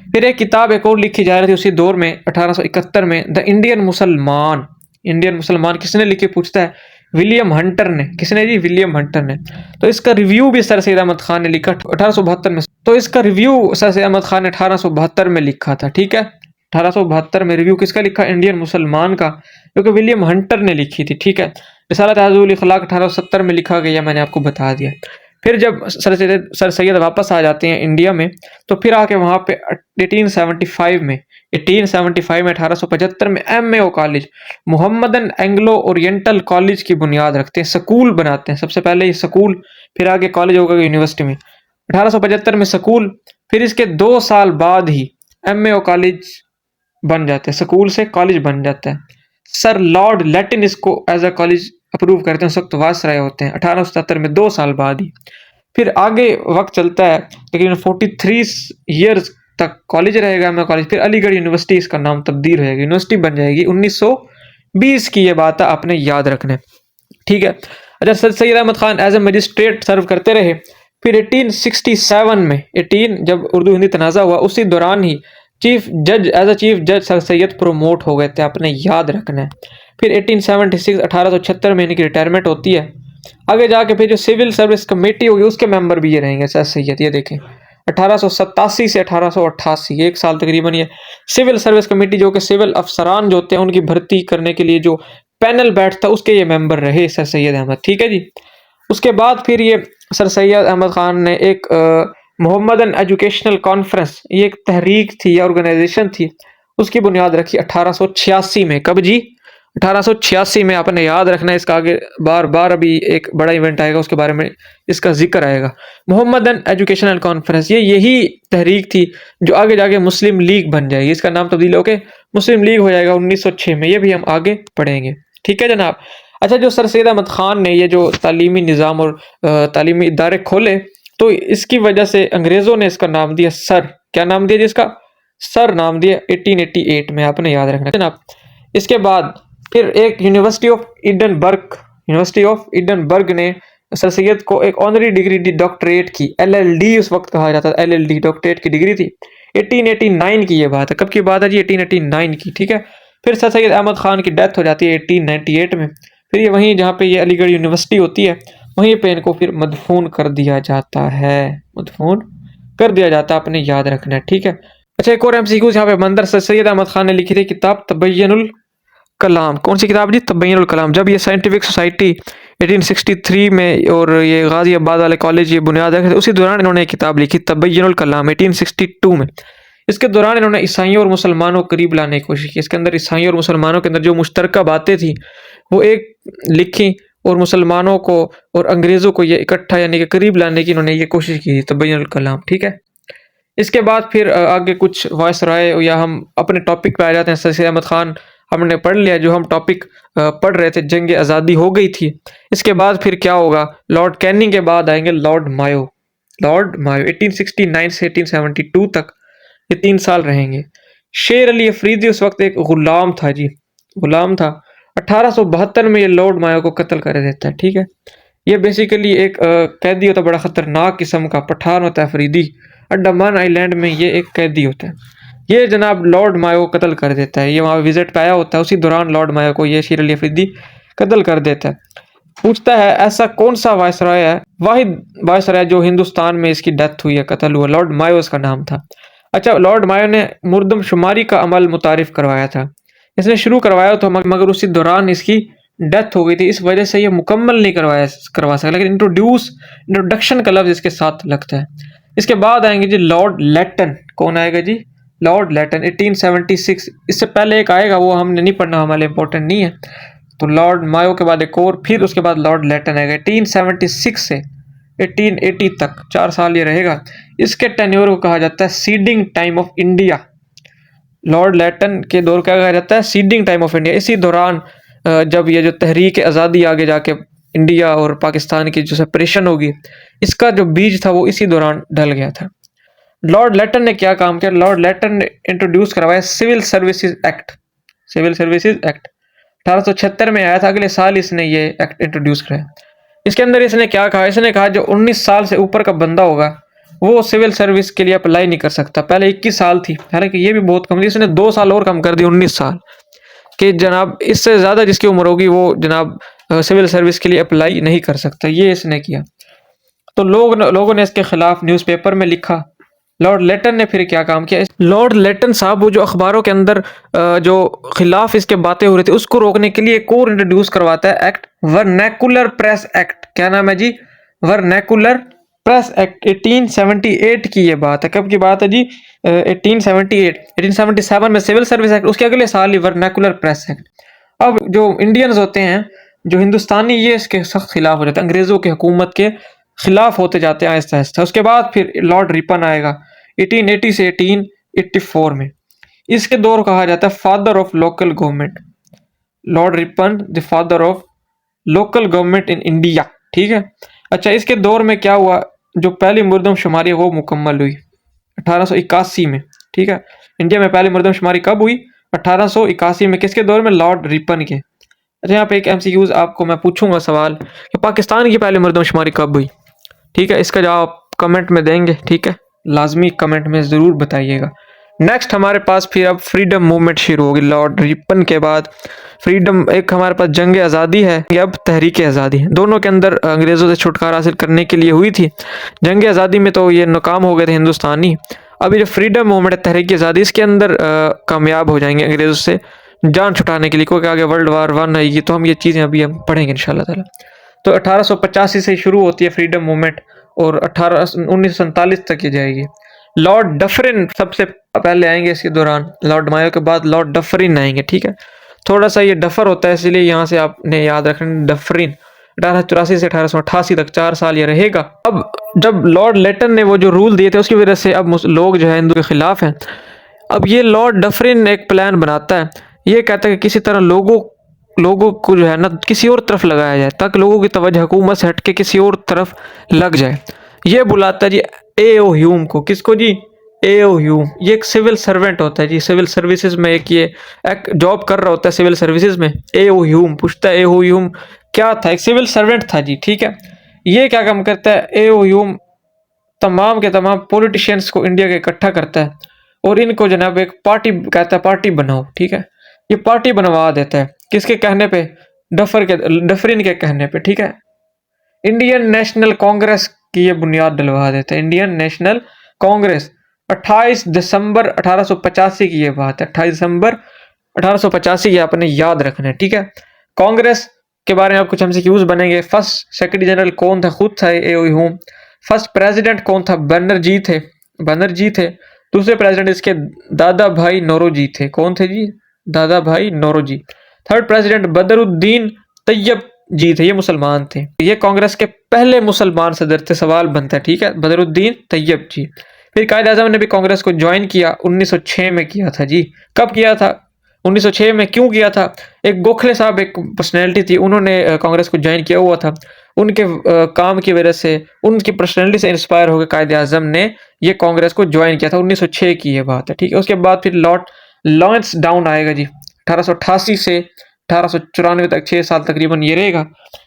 फिर एक किताब एक और लिखी जा रही थी उसी दौर में 1871 में, द इंडियन मुसलमान। इंडियन मुसलमान किसने लिखी पूछता है, विलियम हंटर ने। किसने जी, विलियम हंटर ने। तो इसका रिव्यू भी सर सैयद अहमद खान ने लिखा 1872 में। तो इसका रिव्यू सर सैयद अहमद खान ने 1872 में लिखा था, ठीक है। 1872 में रिव्यू किसका लिखा, इंडियन मुसलमान का, जो कि विलियम हंटर ने लिखी थी, ठीक है। रिसालत ताजुल इखलाक 1870 में लिखा गया, मैंने आपको बता दिया। फिर जब सर सैयद वापस आ जाते हैं इंडिया में, तो फिर आके वहाँ पे 1875 में 1875 में MAO college, Mohammedan Anglo oriental college की बुनियाद रखते हैं, स्कूल बनाते हैं। सबसे पहले ये स्कूल, फिर आगे कॉलेज होगा यूनिवर्सिटी में। 1875 में स्कूल, फिर इसके 2 साल बाद ही MAO कॉलेज बन जाते हैं, स्कूल से कॉलेज बन जाता है। सर लॉर्ड लेटिन इसको एज अ कॉलेज अप्रूव करते हैं, उस वक्त वायसराय होते हैं 1877 में, 2 साल बाद ही। फिर आगे वक्त चलता है, लेकिन 43 ईयर्स तक कॉलेज रहेगा MAO कॉलेज। फिर अलीगढ़ यूनिवर्सिटी इसका नाम तब्दील होगी, यूनिवर्सिटी बन जाएगी 1920 की, ये बात है आपने याद रखना है, ठीक है। अच्छा, sir Syed Ahmad Khan as a magistrate serve करते रहे। फिर 1867 में 18 जब उर्दू हिंदी तनाज़ा हुआ, उसी दौरान ही चीफ जज एज अ चीफ जज सर सैयद प्रोमोट हो गए थे, आपने याद रखना है। फिर 1876 1876 में इनकी रिटायरमेंट होती है। आगे जाके फिर जो सिविल सर्विस कमेटी होगी उसके मेंबर भी ये रहेंगे सर सैयद, ये देखें 1887 से 1888, 1 साल तकरीबन ये सिविल सर्विस कमेटी, जो कि सिविल अफसरान जो होते हैं उनकी भर्ती करने के लिए जो पैनल बैठता उसके ये मेंबर रहे सर सैयद अहमद, ठीक है जी। उसके बाद फिर ये सर सैयद अहमद खान ने एक मोहम्मदन एजुकेशनल कॉन्फ्रेंस, ये एक तहरीक थी या ऑर्गेनाइजेशन थी, उसकी बुनियाद रखी 1886 में। कब जी, 1886 में, आपने याद रखना है। इसका आगे बार बार अभी एक बड़ा इवेंट आएगा, उसके बारे में इसका जिक्र आएगा। मोहम्मदन एजुकेशनल कॉन्फ्रेंस, ये यही तहरीक थी जो आगे जाके मुस्लिम लीग बन जाएगी, इसका नाम तब्दील होकर मुस्लिम लीग हो जाएगा 1906 में, ये भी हम आगे पढ़ेंगे, ठीक है जनाब। अच्छा, जो सर सैयद अहमद खान ने ये जो तालीमी निज़ाम और तालीमी इदारे खोले, तो इसकी वजह से अंग्रेज़ों ने इसका नाम दिया सर, क्या नाम दिया जिसका, सर नाम दिया 1888 में, आपने याद रखना जनाब। इसके बाद फिर एक यूनिवर्सिटी ऑफ एडिनबर्ग ने सर सैयद को एक ऑनरी डिग्री दी, डॉक्टरेट की, LLD उस वक्त कहा जाता था, LLD डॉक्टरेट की डिग्री थी। 1889 की ये बात है, कब की बात है जी, 1889 की, ठीक है। फिर सर सैयद अहमद खान की डेथ हो जाती है 1898 में। फिर ये वहीं जहाँ पे ये अलीगढ़ यूनिवर्सिटी होती है, वहीं पे इनको फिर मदफून कर दिया जाता है, मदफून कर दिया जाता है, आपने याद रखना है, ठीक है। अच्छा, एक और MCQ यहाँ पे मंदर सर सैयद अहमद खान ने लिखी थी किताब तबय्युनुल कलाम। कौन सी किताब जी, तबय्युनुल कलाम। जब ये साइंटिफिक सोसाइटी 1863 में और ये गाजियाबाद वाले कॉलेज ये बुनियाद रखे थे, उसी दौरान इन्होंने एक किताब लिखी तबय्युनुल कलाम 1862 में। इसके दौरान इन्होंने ईसाइयों और मुसलमानों को करीब लाने की कोशिश की। इसके अंदर ईसाइयों और मुसलमानों के अंदर जो मुश्तरका बातें थी वो एक लिखी, और मुसलमानों को और अंग्रेज़ों को ये इकट्ठा यानी कि करीब लाने की इन्होंने ये कोशिश की थी, तबय्युनुल कलाम, ठीक है। इसके बाद फिर आगे कुछ वायसराय, या हम अपने टॉपिक पे आ जाते हैं। सर सैयद अहमद खान हमने पढ़ लिया, जो हम टॉपिक पढ़ रहे थे, जंग आज़ादी हो गई थी। इसके बाद फिर क्या होगा, लॉर्ड कैनिंग के बाद आएंगे लॉर्ड मायो। 1869 से 1872 तक ये 3 साल रहेंगे। शेर अली अफरीदी उस वक्त एक गुलाम था जी, गुलाम था। 1872 में ये लॉर्ड मायो को कत्ल कर देता है, ठीक है। ये बेसिकली एक कैदी होता है, बड़ा ख़तरनाक किस्म का पठान होता है अफरीदी। अंडमान आइलैंड में ये एक कैदी होता है। ये जनाब लॉर्ड मायो को कत्ल कर देता है, ये वहाँ विजिट पे आया होता है, उसी दौरान लॉर्ड मायो को ये शेर अली अफरीदी कत्ल कर देता है। पूछता है ऐसा कौन सा वायसराय है, वाहिद वायसराय जो हिंदुस्तान में इसकी डेथ हुई है, कत्ल हुआ, लॉर्ड मायो इसका नाम था। अच्छा, लॉर्ड मायो ने मुर्दमशुमारी का अमल मुतारिफ करवाया था, इसने शुरू करवाया था, मगर उसी दौरान इसकी डेथ हो गई थी, इस वजह से ये मुकम्मल नहीं करवा सका, लेकिन इंट्रोडक्शन का लफ्ज़ इसके साथ लगता है। इसके बाद आएंगे जी लॉर्ड लेटन। कौन आएगा जी, लॉर्ड लेटन 1876। इससे पहले एक आएगा, वो हमने नहीं पढ़ना, हमारे इंपॉर्टेंट नहीं है। तो लॉर्ड मायो के बाद एक और, फिर उसके बाद लॉर्ड लेटन आएगा 1876 से 1880 तक, 4 साल ये रहेगा। इसके टेन्योर को कहा जाता है seeding time of India. Lord Lytton के दौर क्या कहा जाता है, सीडिंग टाइम ऑफ इंडिया। इसी दौरान जब ये जो तहरीक आज़ादी आगे जाके इंडिया और पाकिस्तान की जो सेपरेशन होगी, इसका जो बीज था वो इसी दौरान ढल गया था। लॉर्ड लेटन ने क्या काम किया, लॉर्ड लेटन ने इंट्रोड्यूस करवाया civil services act. Civil services act 1876 में आया था, अगले साल इसने ये एक्ट इंट्रोड्यूस कराया। इसके अंदर इसने क्या कहा, इसने कहा जो 19 साल से ऊपर का बंदा होगा वो सिविल सर्विस के लिए अप्लाई नहीं कर सकता। पहले 21 साल थी, हालांकि ये भी बहुत कम थी, इसने 2 साल और कम कर दी 19 साल कि जनाब इससे ज़्यादा जिसकी उम्र होगी वो जनाब सिविल सर्विस के लिए अप्लाई नहीं कर सकता। ये इसने किया। तो लोगों ने इसके खिलाफ न्यूज़पेपर में लिखा। लॉर्ड लेटन ने फिर क्या काम किया, लॉर्ड लेटन साहब वो जो अखबारों के अंदर जो खिलाफ इसके बातें हो रही थी उसको रोकने के लिए एक और इंट्रोड्यूस करवाता है एक्ट, वर्नैकुलर प्रेस एक्ट। क्या नाम है जी? Vernacular press act. 1878 की ये बात है। कब की बात है जी? 1878। 1877 में सिविल सर्विस एक्ट, उसके अगले साल ही वर्नैकुलर प्रेस एक्ट। अब जो इंडियंस होते हैं, जो हिंदुस्तानी, ये इसके सख्त खिलाफ हो जाते हैं, अंग्रेजों की हुकूमत के खिलाफ होते जाते हैं आहिस्ता आहिस्ता। उसके बाद फिर लॉर्ड रिपन आएगा 1880 से 1884 में। इसके दौर कहा जाता है father of local government. Lord Ripon the father of local government in India. ठीक है। अच्छा, इसके दौर में क्या हुआ, जो पहली मरदमशुमारी है वो मुकम्मल हुई 1881 में। ठीक है। इंडिया में पहली मरदमशुमारी कब हुई? 1881 में। किसके दौर में? लॉर्ड रिपन के। अच्छा, यहाँ पे एक MCQs आपको मैं पूछूंगा सवाल कि पाकिस्तान की पहली मरदमशुमारी कब हुई? ठीक है, इसका जवाब कमेंट में देंगे। ठीक है, लाजमी कमेंट में ज़रूर बताइएगा। नेक्स्ट हमारे पास फिर अब फ्रीडम मूवमेंट शुरू होगी। लॉर्ड रिपन के बाद फ्रीडम, एक हमारे पास जंग आज़ादी है, ये अब तहरीक आज़ादी है। दोनों के अंदर अंग्रेज़ों से छुटकारा हासिल करने के लिए हुई थी। जंग आज़ादी में तो ये नाकाम हो गए थे हिंदुस्तानी। अभी जो फ्रीडम मूवमेंट है, तहरीक आज़ादी, इसके अंदर कामयाब हो जाएंगे अंग्रेज़ों से जान छुटाने के लिए, क्योंकि आगे वर्ल्ड वार 1 आएगी। तो हम ये चीज़ें अभी हम पढ़ेंगे इंशाल्लाह ताला। तो 1885 से शुरू होती है फ्रीडम मूवमेंट और 1947 तक ये जाएगी। लॉर्ड डफरिन सबसे पहले आएंगे इसके दौरान। लॉर्ड मायो के बाद लॉर्ड डफरिन आएंगे। ठीक है, थोड़ा सा ये डफर होता है इसलिए यहाँ से आपने याद रखना डफरिन। 1884 से 1888 तक 4 साल ये रहेगा। अब जब लॉर्ड लेटन ने वो जो रूल दिए थे उसकी वजह से अब लोग जो है हिंदू के खिलाफ हैं। अब ये लॉर्ड डफरिन एक प्लान बनाता है। ये कहता है कि किसी तरह लोगों को जो है ना किसी और तरफ लगाया जाए, ताकि लोगों की तवज्जो हुकूमत से हट के किसी और तरफ लग जाए। ये बुलाता है जी A.O. ह्यूम को। किसको जी? A.O. ह्यूम। ये एक सिविल सर्वेंट होता है जी, सिविल सर्विसेज में एक जॉब कर रहा होता है सिविल सर्विसेज में। A.O. ह्यूम पूछता है A.O. ह्यूम क्या था? एक सिविल सर्वेंट था जी। ठीक है, ये क्या काम करता है? A.O. ह्यूम तमाम के तमाम पॉलिटिशियंस को इंडिया के इकट्ठा करता है और इनको जनाब एक पार्टी कहता है, पार्टी बनाओ। ठीक है, ये पार्टी बनवा देता है। किसके कहने पे? डफरिन के कहने पे। ठीक है, इंडियन नेशनल कांग्रेस की ये बुनियाद डलवा देता है। इंडियन नेशनल कांग्रेस 28 दिसंबर 1885 की ये बात है। 28 दिसंबर 1885 ये आपने याद रखना है। ठीक है, कांग्रेस के बारे में आप कुछ MCQs बनेंगे। फर्स्ट सेक्रेटरी जनरल कौन था? खुद था A.O. ह्यूम। फर्स्ट प्रेसिडेंट कौन था? बनर्जी थे। दूसरे प्रेसिडेंट इसके दादा भाई नौरोजी थे। कौन थे जी? दादा भाई नौरोजी। थर्ड प्रेसिडेंट बदरुद्दीन तैयब जी थे, ये मुसलमान थे। ये कांग्रेस के पहले मुसलमान सदर थे। सवाल बनता है। ठीक है, बदरुद्दीन तैयब जी। फिर कायद आजम ने भी कांग्रेस को ज्वाइन किया, 1906 में किया था जी। कब किया था? 1906 में। क्यों किया था? एक गोखले साहब एक पर्सनैलिटी थी, उन्होंने कांग्रेस को ज्वाइन किया हुआ था। उनके काम की वजह से, उनकी पर्सनैलिटी से इंस्पायर होकर कायद आजम ने ये कांग्रेस को ज्वाइन किया था। 1906 की ये बात है। ठीक है, उसके बाद फिर लॉर्ड लॉरेंसडाउन आएगा जी 1888 से 1894 तक, 6 साल तकरीबन ये रहेगा।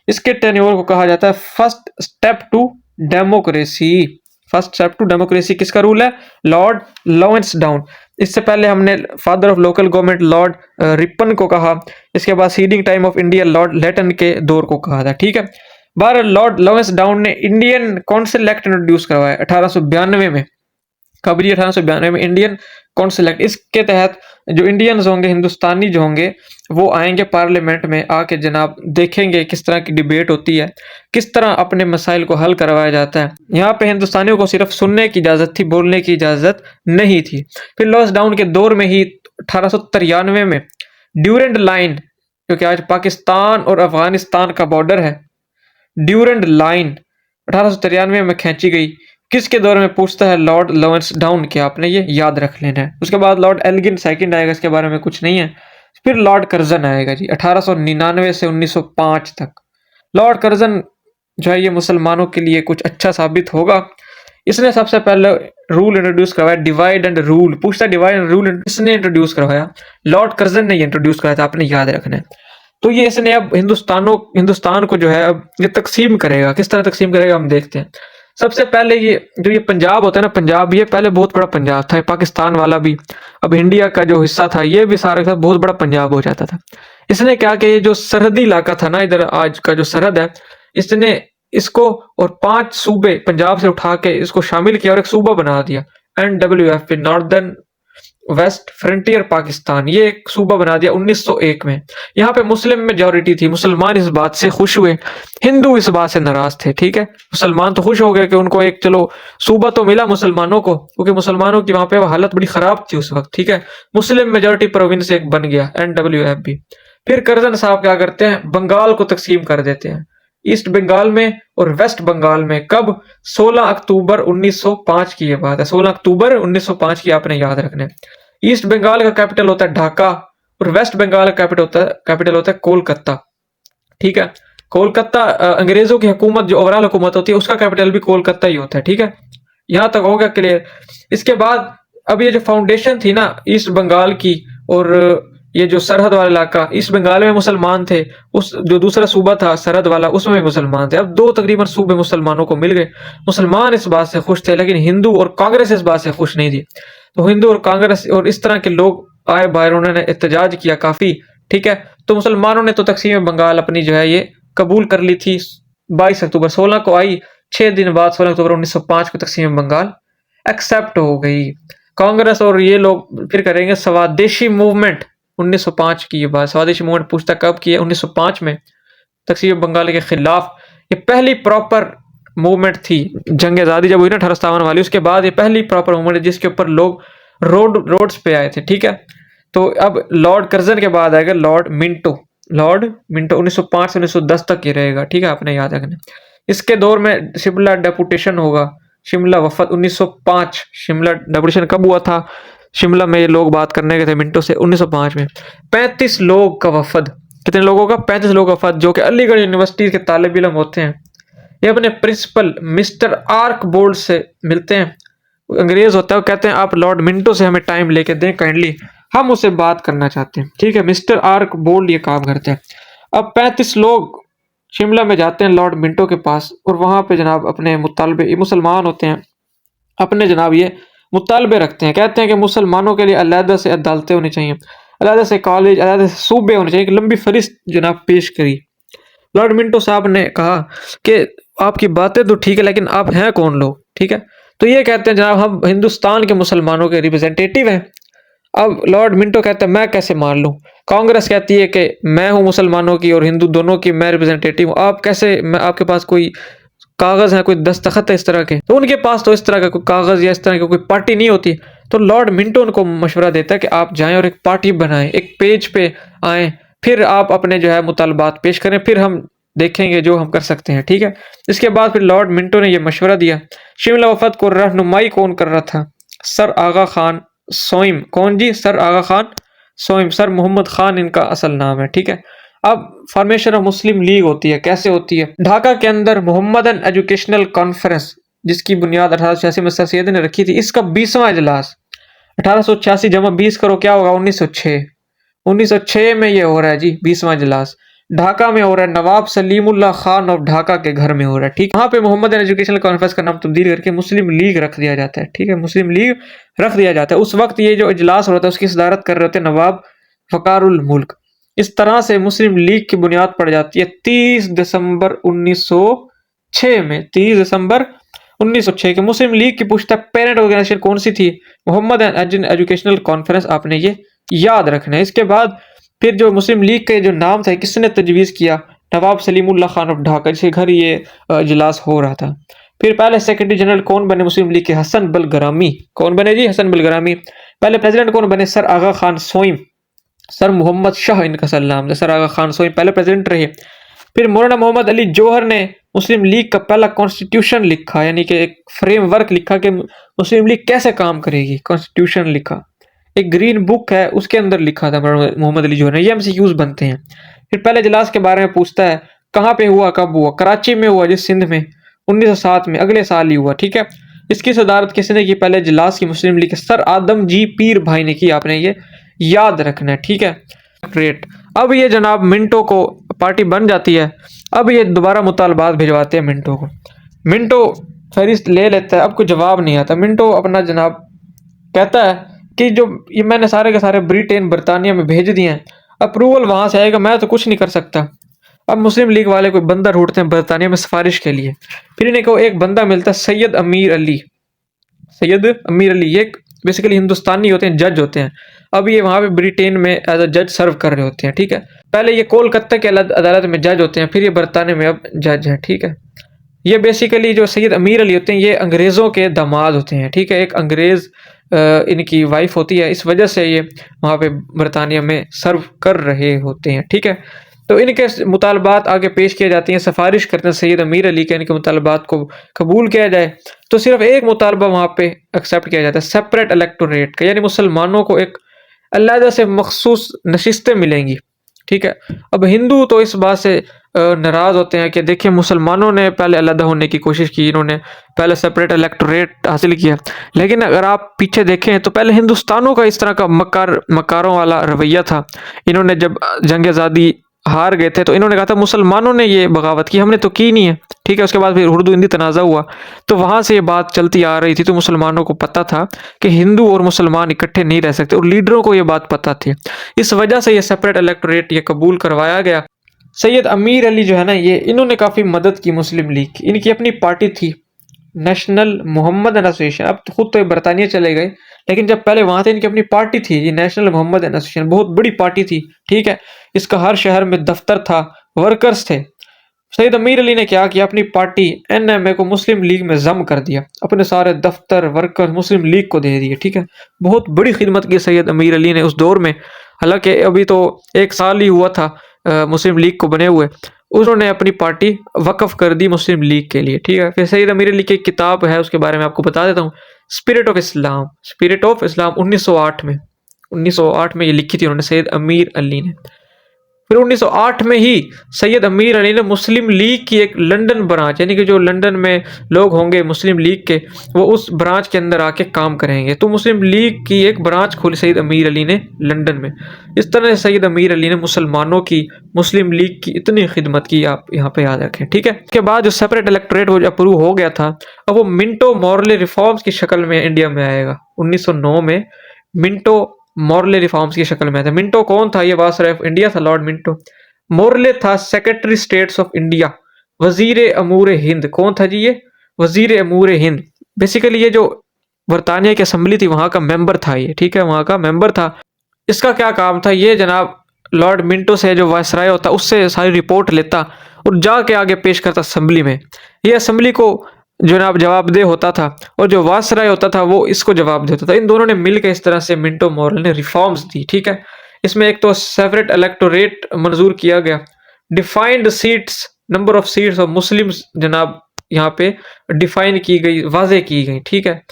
इसके टेन्योर को कहा जाता है first step to democracy. First step to democracy किसका रूल है? Lord Lansdowne. इससे पहले हमने father of local government Lord Ripon को कहा। इसके बाद seeding time of India Lord Lytton के दौर को कहा था। ठीक है, बार लॉर्ड लॉरेंसडाउन ने इंडियन काउंसिल एक्ट इंट्रोड्यूस करवाया 1892 में। कब जी? 1892 में इंडियन काउंसिल एक्ट। इसके तहत जो इंडियंस होंगे, हिंदुस्तानी जो होंगे, वो आएंगे पार्लियामेंट में, आके जनाब देखेंगे किस तरह की डिबेट होती है, किस तरह अपने मसाइल को हल करवाया जाता है। यहाँ पे हिंदुस्तानियों को सिर्फ सुनने की इजाज़त थी, बोलने की इजाज़त नहीं थी। फिर लॉरेंसडाउन के दौर में ही 1893 में ड्यूरेंट लाइन, क्योंकि आज पाकिस्तान और अफगानिस्तान का बॉर्डर है, ड्यूरेंट लाइन 1893 में खींची गई। किसके दौर में? पूछता है लॉर्ड लॉरेंसडाउन के। आपने ये याद रख लेना है। उसके बाद लॉर्ड एल्गिन सेकंड आएगा, इसके बारे में कुछ नहीं है। फिर लॉर्ड कर्जन आएगा जी 1899 से 1905 तक। लॉर्ड कर्जन जो है ये मुसलमानों के लिए कुछ अच्छा साबित होगा। इसने सबसे पहले रूल इंट्रोड्यूस करवाया, डिवाइड एंड रूल। पूछता है डिवाइड एंड रूल इसने इंट्रोड्यूस करवाया, लॉर्ड कर्जन ने इंट्रोड्यूस कराया था, आपने याद रखना है। तो ये इसने अब हिंदुस्तान को जो है अब ये तकसीम करेगा। किस तरह तकसीम करेगा हम देखते हैं। सबसे पहले ये जो ये पंजाब होता है ना, पंजाब, ये पहले बहुत बड़ा पंजाब था, पाकिस्तान वाला भी, अब इंडिया का जो हिस्सा था ये भी सारा का बहुत बड़ा पंजाब हो जाता था। इसने क्या कि ये जो सरहदी इलाका था ना, इधर आज का जो सरहद है, इसने इसको और 5 सूबे पंजाब से उठा के इसको शामिल किया और एक सूबा बना दिया, NWF, northern west frontier Pakistan, ये एक सूबा बना दिया 1901 में। यहाँ पे मुस्लिम मेजोरिटी थी, मुसलमान इस बात से खुश हुए, हिंदू इस बात से नाराज थे। ठीक है, मुसलमान तो खुश हो गए कि उनको एक चलो सूबा तो मिला मुसलमानों को, क्योंकि मुसलमानों की वहां पे हालत बड़ी खराब थी उस वक्त। ठीक है, मुस्लिम मेजोरिटी प्रोविंस एक बन गया NWF भी। फिर करजन साहब क्या करते हैं, बंगाल को तकसीम कर देते हैं, ईस्ट बंगाल में और वेस्ट बंगाल में। कब? 16 अक्टूबर 1905 की ये बात है, 16 अक्टूबर 1905 की, आपने याद रखना है। ईस्ट बंगाल का कैपिटल होता है ढाका और वेस्ट बंगाल का कैपिटल होता है कोलकाता। ठीक है, कोलकाता अंग्रेजों की हुकूमत जो ओवरऑल हुकूमत होती है उसका कैपिटल भी कोलकाता ही होता है। ठीक है, यहां तक हो गया क्लियर। इसके बाद अब ये जो फाउंडेशन थी ना ईस्ट बंगाल की, और ये जो सरहद वाला इलाका, ईस्ट बंगाल में मुसलमान थे, उस जो दूसरा सूबा था सरहद वाला उसमें भी मुसलमान थे। अब 2 तकरीबन सूबे मुसलमानों को मिल गए। मुसलमान इस बात से खुश थे, लेकिन हिंदू और कांग्रेस इस बात से खुश नहीं थी। तो हिंदू और कांग्रेस और इस तरह के लोग आए बाहर, उन्होंने एहतजाज किया काफी। ठीक है, तो मुसलमानों ने तो तकसीम बंगाल अपनी जो है ये कबूल कर ली थी। 22 अक्टूबर 16 को आई, 6 दिन बाद 16 अक्टूबर 1905 को तकसीम बंगाल एक्सेप्ट हो गई। कांग्रेस और ये लोग फिर करेंगे स्वदेशी मूवमेंट। 1905 की ये बात, स्वदेशी मूवमेंट पूछता कब की है, 1905 में, तकसीम बंगाल के खिलाफ। ये पहली प्रॉपर मूवमेंट थी, जंग आजादी जब हुई ना 1857 वाली, उसके बाद ये पहली प्रॉपर मूवमेंट है जिसके ऊपर लोग रोड्स पे आए थे। ठीक है, तो अब लॉर्ड कर्जन के बाद आएगा लॉर्ड मिंटो। लॉर्ड मिंटो 1905 से 1910 तक ही रहेगा। ठीक है, आपने याद रखना। इसके दौर में शिमला डेपुटेशन होगा, शिमला वफद 1905। शिमला डेपुटेशन कब हुआ था? शिमला में ये लोग बात करने गए थे मिंटो से 1905 में। 35 लोग का वफद, कितने लोगों का? 35 लोगों का वफद, जो कि अलीगढ़ यूनिवर्सिटी के तालिब इल्म होते हैं। ये अपने प्रिंसिपल मिस्टर आर्क बोल्ड से मिलते हैं। अंग्रेज होता है, वो कहते हैं आप लॉर्ड मिंटो से हमें टाइम लेके दें काइंडली, हम उससे बात करना चाहते हैं। ठीक है, मिस्टर आर्क बोल्ड ये काम करते हैं। अब 35 लोग शिमला में जाते हैं लॉर्ड मिंटो के पास, और वहां पे जनाब अपने मुतालबे, ये मुसलमान होते हैं, अपने जनाब ये मुतालबे रखते हैं। कहते हैं कि मुसलमानों के लिए अलहदा से अदालतें होनी चाहिए, अलहदा से कॉलेज, अलहदा से सूबे होने चाहिए। एक लंबी फहरिस्त जनाब पेश करी। लॉर्ड मिंटो साहब ने कहा कि आपकी बातें तो ठीक है, लेकिन आप हैं कौन लोग? ठीक है, तो ये कहते हैं जनाब हम हिंदुस्तान के मुसलमानों के रिप्रेजेंटेटिव हैं। अब लॉर्ड मिंटो कहता है मैं कैसे मान लूं? कांग्रेस कहती है कि मैं हूं मुसलमानों की और हिंदू दोनों की, मैं रिप्रेजेंटेटिव हूं। आप कैसे, मैं आपके पास कोई कागज है, कोई दस्तखत है इस तरह के? तो उनके पास तो इस तरह का कोई कागज या इस तरह की कोई पार्टी नहीं होती। तो लॉर्ड मिंटो उनको मशवरा देता है कि आप जाएं और एक पार्टी बनाएं, एक पेज पे आए, फिर आप अपने जो है मुतालबात पेश करें, फिर हम देखेंगे जो हम कर सकते हैं। ठीक है, इसके बाद फिर लॉर्ड मिंटो ने यह मशवरा दिया। शिमला वफद को रहनुमाई कौन कर रहा था? सर आगा खान सोइम। कौन जी? सर आगा खान सोइम, सर मोहम्मद खान इनका असल नाम है। ठीक है, अब फॉर्मेशन ऑफ मुस्लिम लीग होती है, कैसे होती है? ढाका के अंदर मोहम्मदन एजुकेशनल कॉन्फ्रेंस, जिसकी बुनियाद 1886 में सर सैयद ने रखी थी, इसका 20वां इजलास 1886 जमा 20 करो क्या होगा? 1906। 1906 में ये हो रहा है जी 20वां इजलास। ढाका में हो रहा है, नवाब सलीमुल्लाह खान ऑफ ढाका के घर में हो रहा है। ठीक, वहां पे मोहम्मद एजुकेशनल कॉन्फ्रेंस का नाम तब्दील करके मुस्लिम लीग रख दिया जाता है। ठीक है, मुस्लिम लीग रख दिया जाता है। उस वक्त ये जो इजलास हो रहा था उसकी सदारत कर रहे होते नवाब फकारुल मुल्क। इस तरह से मुस्लिम लीग की बुनियाद पड़ जाती है 30 दिसंबर 1906 में। 30 दिसंबर 1906 के मुस्लिम लीग की पूछता पेरेंट ऑर्गेनाइजेशन कौन सी थी? मोहम्मद एजुकेशनल कॉन्फ्रेंस, आपने ये याद रखना है। इसके बाद फिर जो मुस्लिम लीग के जो नाम था किसने तजवीज़ किया? नवाब सलीमुल्लाह खान ऑफ ढाका, जिसके घर ये इजलास हो रहा था। फिर पहले सेक्रेटरी जनरल कौन बने मुस्लिम लीग के? हसन बलगरामी। कौन बने जी? हसन बलगरामी। पहले प्रेसिडेंट कौन बने? सर आगा खान सोइम, सर मोहम्मद शाह इनका सलाम था। सर आगा खान सोइम पहले प्रेसिडेंट रहे। फिर मौलाना मोहम्मद अली जौहर ने मुस्लिम लीग का पहला कॉन्स्टिट्यूशन लिखा, यानी कि एक फ्रेमवर्क लिखा कि मुस्लिम लीग कैसे काम करेगी। कॉन्स्टिट्यूशन लिखा, एक ग्रीन बुक है उसके अंदर लिखा था मोहम्मद अली जौहर ने। ये MCQs बनते हैं। फिर पहले इजलास के बारे में पूछता है, कहाँ पे हुआ, कब हुआ? कराची में हुआ, जिस सिंध में, 1907 में, अगले साल ही हुआ। ठीक है, इसकी सदारत किसने की? पहले इजलास की मुस्लिम लीग के सर आदम जी पीर भाई ने की, आपने ये याद रखना है। ठीक है, ग्रेट। अब ये जनाब मिंटो को पार्टी बन जाती है। अब ये दोबारा मुतालबात भिजवाते हैं मिंटो को। मिंटो फहरिस्त ले लेता है, अब कोई जवाब नहीं आता। मिंटो अपना जनाब कहता है कि जो ये मैंने सारे के सारे ब्रिटेन बरतानिया में भेज दिए हैं, अप्रूवल वहां से आएगा, मैं तो कुछ नहीं कर सकता। अब मुस्लिम लीग वाले कोई बंदा ढूंढते हैं बरतानिया में सिफारिश के लिए। फिर इन्हें को एक बंदा मिलता है, सैयद अमीर अली। सैयद अमीर अली ये बेसिकली हिंदुस्तानी होते हैं, जज होते हैं। अब ये वहां पे ब्रिटेन में एज अ जज सर्व कर रहे होते हैं, ठीक है। पहले ये कोलकाता के अदालत में जज होते हैं, फिर ये बरतानिया में अब जज हैं, ठीक है। ये बेसिकली जो सैयद अमीर अली होते हैं ये अंग्रेज़ों के दामाद होते हैं, ठीक है। एक अंग्रेज़ इनकी वाइफ होती है, इस वजह से ये वहाँ पे बरतानिया में सर्व कर रहे होते हैं, ठीक है। तो इनके मुतालबात आगे पेश किए जाती हैं, सिफारिश करते हैं सैयद अमीर अली के इनके मुतालबात को कबूल किया जाए। तो सिर्फ एक मुतालबा वहाँ पे एक्सेप्ट किया जाता है, सेपरेट इलेक्टोरेट का, यानी मुसलमानों को एक अलहदा से मखसूस नशिस्तें मिलेंगी, ठीक है। अब हिंदू तो इस बात से नाराज़ होते हैं कि देखिए मुसलमानों ने पहले अलग होने की कोशिश की, इन्होंने पहले सेपरेट इलेक्टोरेट हासिल किया। लेकिन अगर आप पीछे देखें तो पहले हिंदुस्तानों का इस तरह का मकारों वाला रवैया था। इन्होंने जब जंग आज़ादी हार गए थे तो इन्होंने कहा था मुसलमानों ने ये बगावत की, हमने तो की नहीं है, ठीक है। उसके बाद फिर उर्दू हिंदी तनाज़ा हुआ, तो वहाँ से ये बात चलती आ रही थी। तो मुसलमानों को पता था कि हिंदू और मुसलमान इकट्ठे नहीं रह सकते, और लीडरों को ये बात पता थी। इस वजह से ये सेपरेट इलेक्टोरेट ये कबूल करवाया गया। सैयद अमीर अली जो है ना, ये इन्होंने काफ़ी मदद की मुस्लिम लीग की। इनकी अपनी पार्टी थी नेशनल मोहम्मद एसोसिएशन। अब तो खुद तो बरतानिया चले गए, लेकिन जब पहले वहाँ थे इनकी अपनी पार्टी थी, ये नेशनल मोहम्मद एसोसिएशन बहुत बड़ी पार्टी थी, ठीक है। इसका हर शहर में दफ्तर था, वर्कर्स थे। सैयद अमीर अली ने क्या किया, अपनी पार्टी एनएमए को मुस्लिम लीग में जम कर दिया, अपने सारे दफ्तर वर्कर मुस्लिम लीग को दे दिए, ठीक है। बहुत बड़ी खिदमत की सैयद अमीर अली ने उस दौर में। हालांकि अभी तो 1 साल ही हुआ था मुस्लिम लीग को बने हुए। उन्होंने अपनी पार्टी वक्फ कर दी मुस्लिम लीग के लिए, ठीक है। फिर सैयद अमीर अली की एक किताब है, उसके बारे में आपको बता देता हूँ, spirit of Islam. Spirit of Islam 1908 में ये लिखी थी उन्होंने, सैयद अमीर अली ने। फिर 1908 में ही सैयद अमीर अली ने मुस्लिम लीग की एक लंदन ब्रांच, यानी कि जो लंदन में लोग होंगे मुस्लिम लीग के, वो उस ब्रांच के अंदर आके काम करेंगे। तो मुस्लिम लीग की एक ब्रांच खोली सैयद अमीर अली ने लंदन में। इस तरह से सैयद अमीर अली ने मुसलमानों की मुस्लिम लीग की इतनी खिदमत की, आप यहाँ पे याद रखें, ठीक है। इसके बाद जो सेपरेट इलेक्टोरेट वो अप्रूव हो गया था, अब वो मिंटो मॉर्ले रिफॉर्म्स की शक्ल में इंडिया में आएगा। 1909 में मिंटो मॉर्ले रिफॉर्म्स की शक्ल में आया था। मिंटो कौन था? ये वायसराय ऑफ इंडिया था, लॉर्ड मिंटो। मॉर्ले था सेक्रेटरी स्टेट्स ऑफ इंडिया, वजीर अमूर हिंद। कौन था जी ये? वजीर अमूर हिंद। बेसिकली ये जो बरतानिया की असम्बली थी वहां का मेंबर था ये, ठीक है, वहां का मेंबर था। इसका क्या काम था? ये जनाब लॉर्ड मिंटो से जो वायसराय होता उससे सारी रिपोर्ट लेता और जाके आगे पेश करता असम्बली में। ये असम्बली को जनाब जवाबदेह होता था, और जो वायसराय होता था वो इसको जवाबदेह होता था। इन दोनों ने मिलकर इस तरह से मिंटो मॉरल ने रिफॉर्म्स दी, ठीक है। इसमें एक तो सेपरेट इलेक्टोरेट मंजूर किया गया, defined seats, number of seats of Muslims जनाब यहाँ पे डिफाइन की गई, वाजे की गई, ठीक है।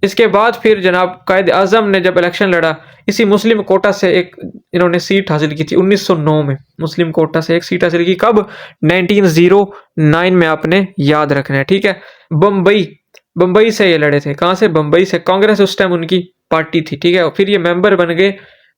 इसके बाद फिर जनाब कायद आजम ने जब इलेक्शन लड़ा, इसी मुस्लिम कोटा से एक इन्होंने सीट हासिल की थी 1909 में। मुस्लिम कोटा से एक सीट हासिल की, कब? 1909 में, आपने याद रखना है, ठीक है। बम्बई, बम्बई से ये लड़े थे। कहाँ से? बम्बई से। कांग्रेस उस टाइम उनकी पार्टी थी, ठीक है। फिर ये मेंबर बन गए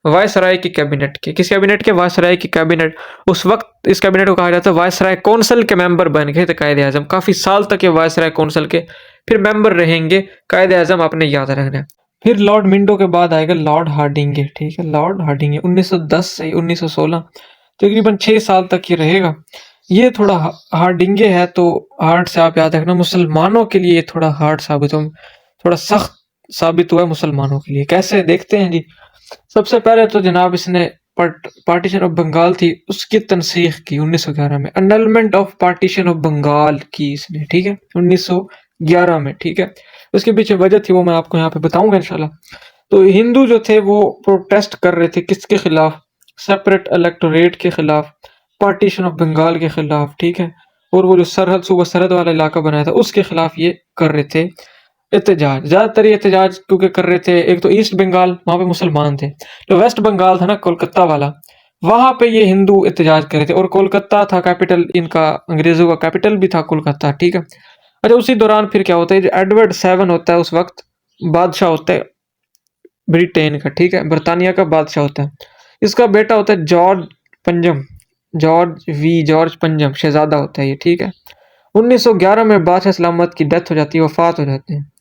वायसराय की कैबिनेट के। किस कैबिनेट के? वायसराय की कैबिनेट। उस वक्त इस कैबिनेट को कहा जाता है वायसराय काउंसिल के मेंबर बन गए थे कायदे आजम। काफी साल तक ये वायसराय काउंसिल के फिर मेंबर रहेंगे कायदे आजम, आपने याद रखना है। फिर लॉर्ड मिंटो के बाद आएगा लॉर्ड हार्डिंगे, ठीक है। लॉर्ड हार्डिंगे 1910 से 1916, तकरीबन 6 साल तक ये रहेगा। ये थोड़ा हार्डिंगे है, तो हार्ड से आप याद रखना, मुसलमानों के लिए थोड़ा हार्ड साबित हो, थोड़ा सख्त साबित हुआ है मुसलमानों के लिए। कैसे? देखते हैं जी। सबसे पहले तो जनाब इसने पार्टीशन ऑफ बंगाल थी उसकी तनसीख की 1911 में। Annulment of partition of Bengal की इसने, ठीक है, 1911 में, ठीक है। उसके पीछे वजह थी वो मैं आपको यहाँ पे बताऊंगा इंशाल्लाह। तो हिंदू जो थे वो प्रोटेस्ट कर रहे थे, किसके खिलाफ? सेपरेट इलेक्टोरेट के खिलाफ, पार्टीशन ऑफ बंगाल के खिलाफ, ठीक है। और वो जो सरहद, सूबा सरहद वाला इलाका बनाया था उसके खिलाफ ये कर रहे थे एहतजाज। ज्यादातर ये एहतजाज क्योंकि कर रहे थे, एक तो ईस्ट बंगाल, वहां पे मुसलमान थे। जो वेस्ट बंगाल था ना, कोलकाता वाला, वहां पे ये हिंदू एहतजाज कर रहे थे। और कोलकाता था कैपिटल इनका, अंग्रेजों का कैपिटल भी था कोलकाता, ठीक है। अच्छा, उसी दौरान फिर क्या होता है, जो एडवर्ड 7 होता है उस वक्त बादशाह होता है ब्रिटेन का, ठीक है, बरतानिया का बादशाह होता है। इसका बेटा होता है जॉर्ज पंजम, जॉर्ज पंजम, शहजादा होता है ये, ठीक है। 1911 में बादशाह सलामत की डेथ हो जाती है, वफात हो जाते हैं।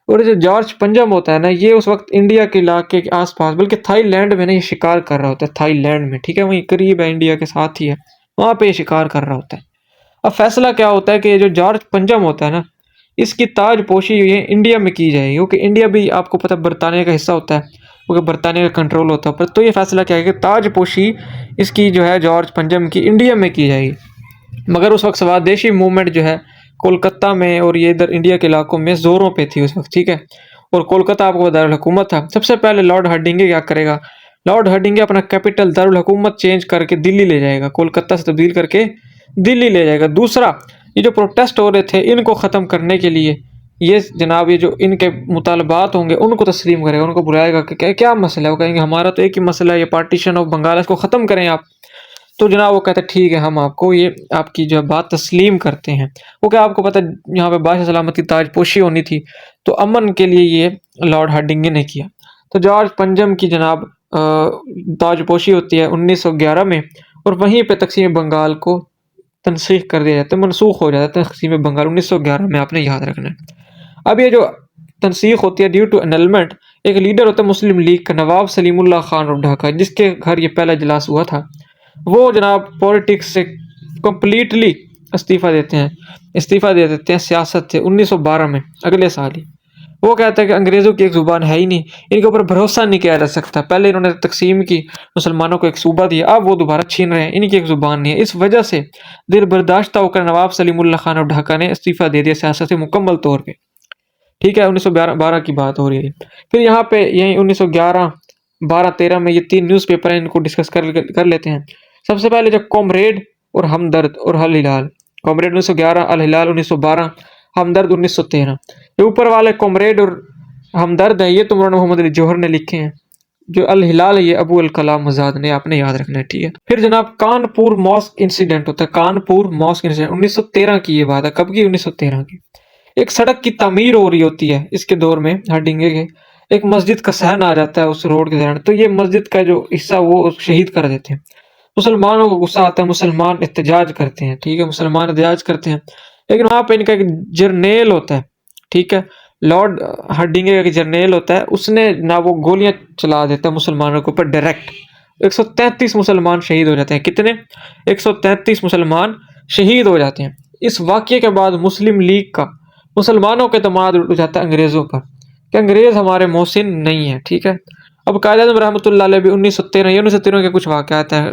और जो जॉर्ज पंजम होता है ना, ये उस वक्त इंडिया के इलाके के आसपास, बल्कि थाईलैंड में ना ये शिकार कर रहा होता है, थाईलैंड में, ठीक है, वहीं करीब है, इंडिया के साथ ही है, वहां पे ये शिकार कर रहा होता है। अब फैसला क्या होता है कि ये जो जॉर्ज पंजम होता है ना, इसकी ताजपोशी ये इंडिया में की जाएगी, क्योंकि इंडिया भी आपको पता बरतानिया का हिस्सा होता है, क्योंकि बरतानिया का कंट्रोल होता है पर। तो ये फैसला क्या है कि ताजपोशी इसकी जो है जॉर्ज पंजम की इंडिया में की जाएगी। मगर उस वक्त स्वदेशी मूवमेंट जो है कोलकाता में और ये इधर इंडिया के इलाकों में जोरों पे थी उस वक्त, ठीक है। और कोलकाता आपको दारुल हुकूमत था। सबसे पहले लॉर्ड हार्डिंगे क्या करेगा, लॉर्ड हार्डिंगे अपना कैपिटल दारुल हुकूमत चेंज करके दिल्ली ले जाएगा, कोलकाता से तब्दील करके दिल्ली ले जाएगा। दूसरा, ये जो प्रोटेस्ट हो रहे थे इनको ख़त्म करने के लिए ये जनाब ये जो इनके मुतालबात होंगे उनको तस्लीम करेगा, उनको बुलाएगा कि क्या मसला है। वो कहेंगे हमारा तो एक ही मसला है, ये पार्टीशन ऑफ बंगाल, इसको ख़त्म करें आप। तो जनाब वो कहते हैं ठीक है, हम आपको ये आपकी जो बात तस्लीम करते हैं। वो क्या आपको पता है यहाँ पे बादशाह सलामत की ताजपोशी होनी थी, तो अमन के लिए ये लॉर्ड हार्डिंगे ने किया। तो जॉर्ज पंजम की जनाब ताजपोशी होती है 1911 में, और वहीं पे तकसीम बंगाल को तनसीख कर दिया जाता है, मनसूख हो जाता है तकसीम बंगाल 1911 में, आपने याद रखना है। अब ये जो तनसीख होती है ड्यू टू एनलमेंट, एक लीडर होता है मुस्लिम लीग का, नवाब सलीमुल्लाह खान ऑफ ढाका, जिसके घर ये पहला इजलास हुआ था, वो जनाब पॉलिटिक्स से कंप्लीटली इस्तीफा दे देते हैं सियासत से 1912 में, अगले साल ही। वो कहता है कि अंग्रेज़ों की एक ज़ुबान है ही नहीं, इनके ऊपर भरोसा नहीं किया जा सकता। पहले इन्होंने तकसीम की, मुसलमानों को एक सूबा दिया, अब वो दोबारा छीन रहे हैं, इनकी एक ज़ुबान नहीं है। इस वजह से दिल बर्दाश्त होकर नवाब सलीमुल्लाह खान ऑफ ढाका ने इस्तीफा दे दिया सियासत से मुकम्मल तौर पर, ठीक है। 1912 की बात हो रही है। फिर यहाँ पे यही 1911, 12, 13 में ये 3 न्यूज़पेपर हैं, इनको डिस्कस कर लेते हैं। सबसे पहले जो कॉमरेड और हमदर्द और अल हिलाल, कॉमरेड 1911, अल हिलाल 1912, हमदर्द 1913। ये ऊपर वाले कॉमरेड और हमदर्द है, ये तो मौलाना मोहम्मद अली जौहर ने लिखे हैं। जो अल हिलाल है ये अबू अल कलाम आजाद ने, आपने याद रखना है, ठीक है। फिर जनाब कानपुर मॉस्क इंसिडेंट होता है, कानपुर मॉस्क इंसिडेंट 1913 की ये बात है। कब की? 1913 की। एक सड़क की तामीर हो रही होती है इसके दौर में, हार्डिंगे के। एक मस्जिद का सहन आ जाता है उस रोड के दौरान, तो ये मस्जिद का जो हिस्सा वो शहीद कर देते हैं। मुसलमानों को गुस्सा आता है, मुसलमान एहतजाज करते हैं, ठीक है, मुसलमान एहतजाज करते हैं। लेकिन वहां पे इनका एक जर्नेल होता है, ठीक है, लॉर्ड हार्डिंगे का जर्नेल होता है, उसने ना वो गोलियां चला देता है मुसलमानों के ऊपर डायरेक्ट। 133 मुसलमान शहीद हो जाते हैं। कितने? 133 मुसलमान शहीद हो जाते हैं। इस वाक्य के बाद मुस्लिम लीग का मुसलमानों के तमाद उठ जाता है अंग्रेजों पर कि अंग्रेज हमारे मोहसिन नहीं है, ठीक है। अब कायद आज़म रहमतुल्लाह अलैह भी 1913, ये 1913 के कुछ वाक़यात हैं,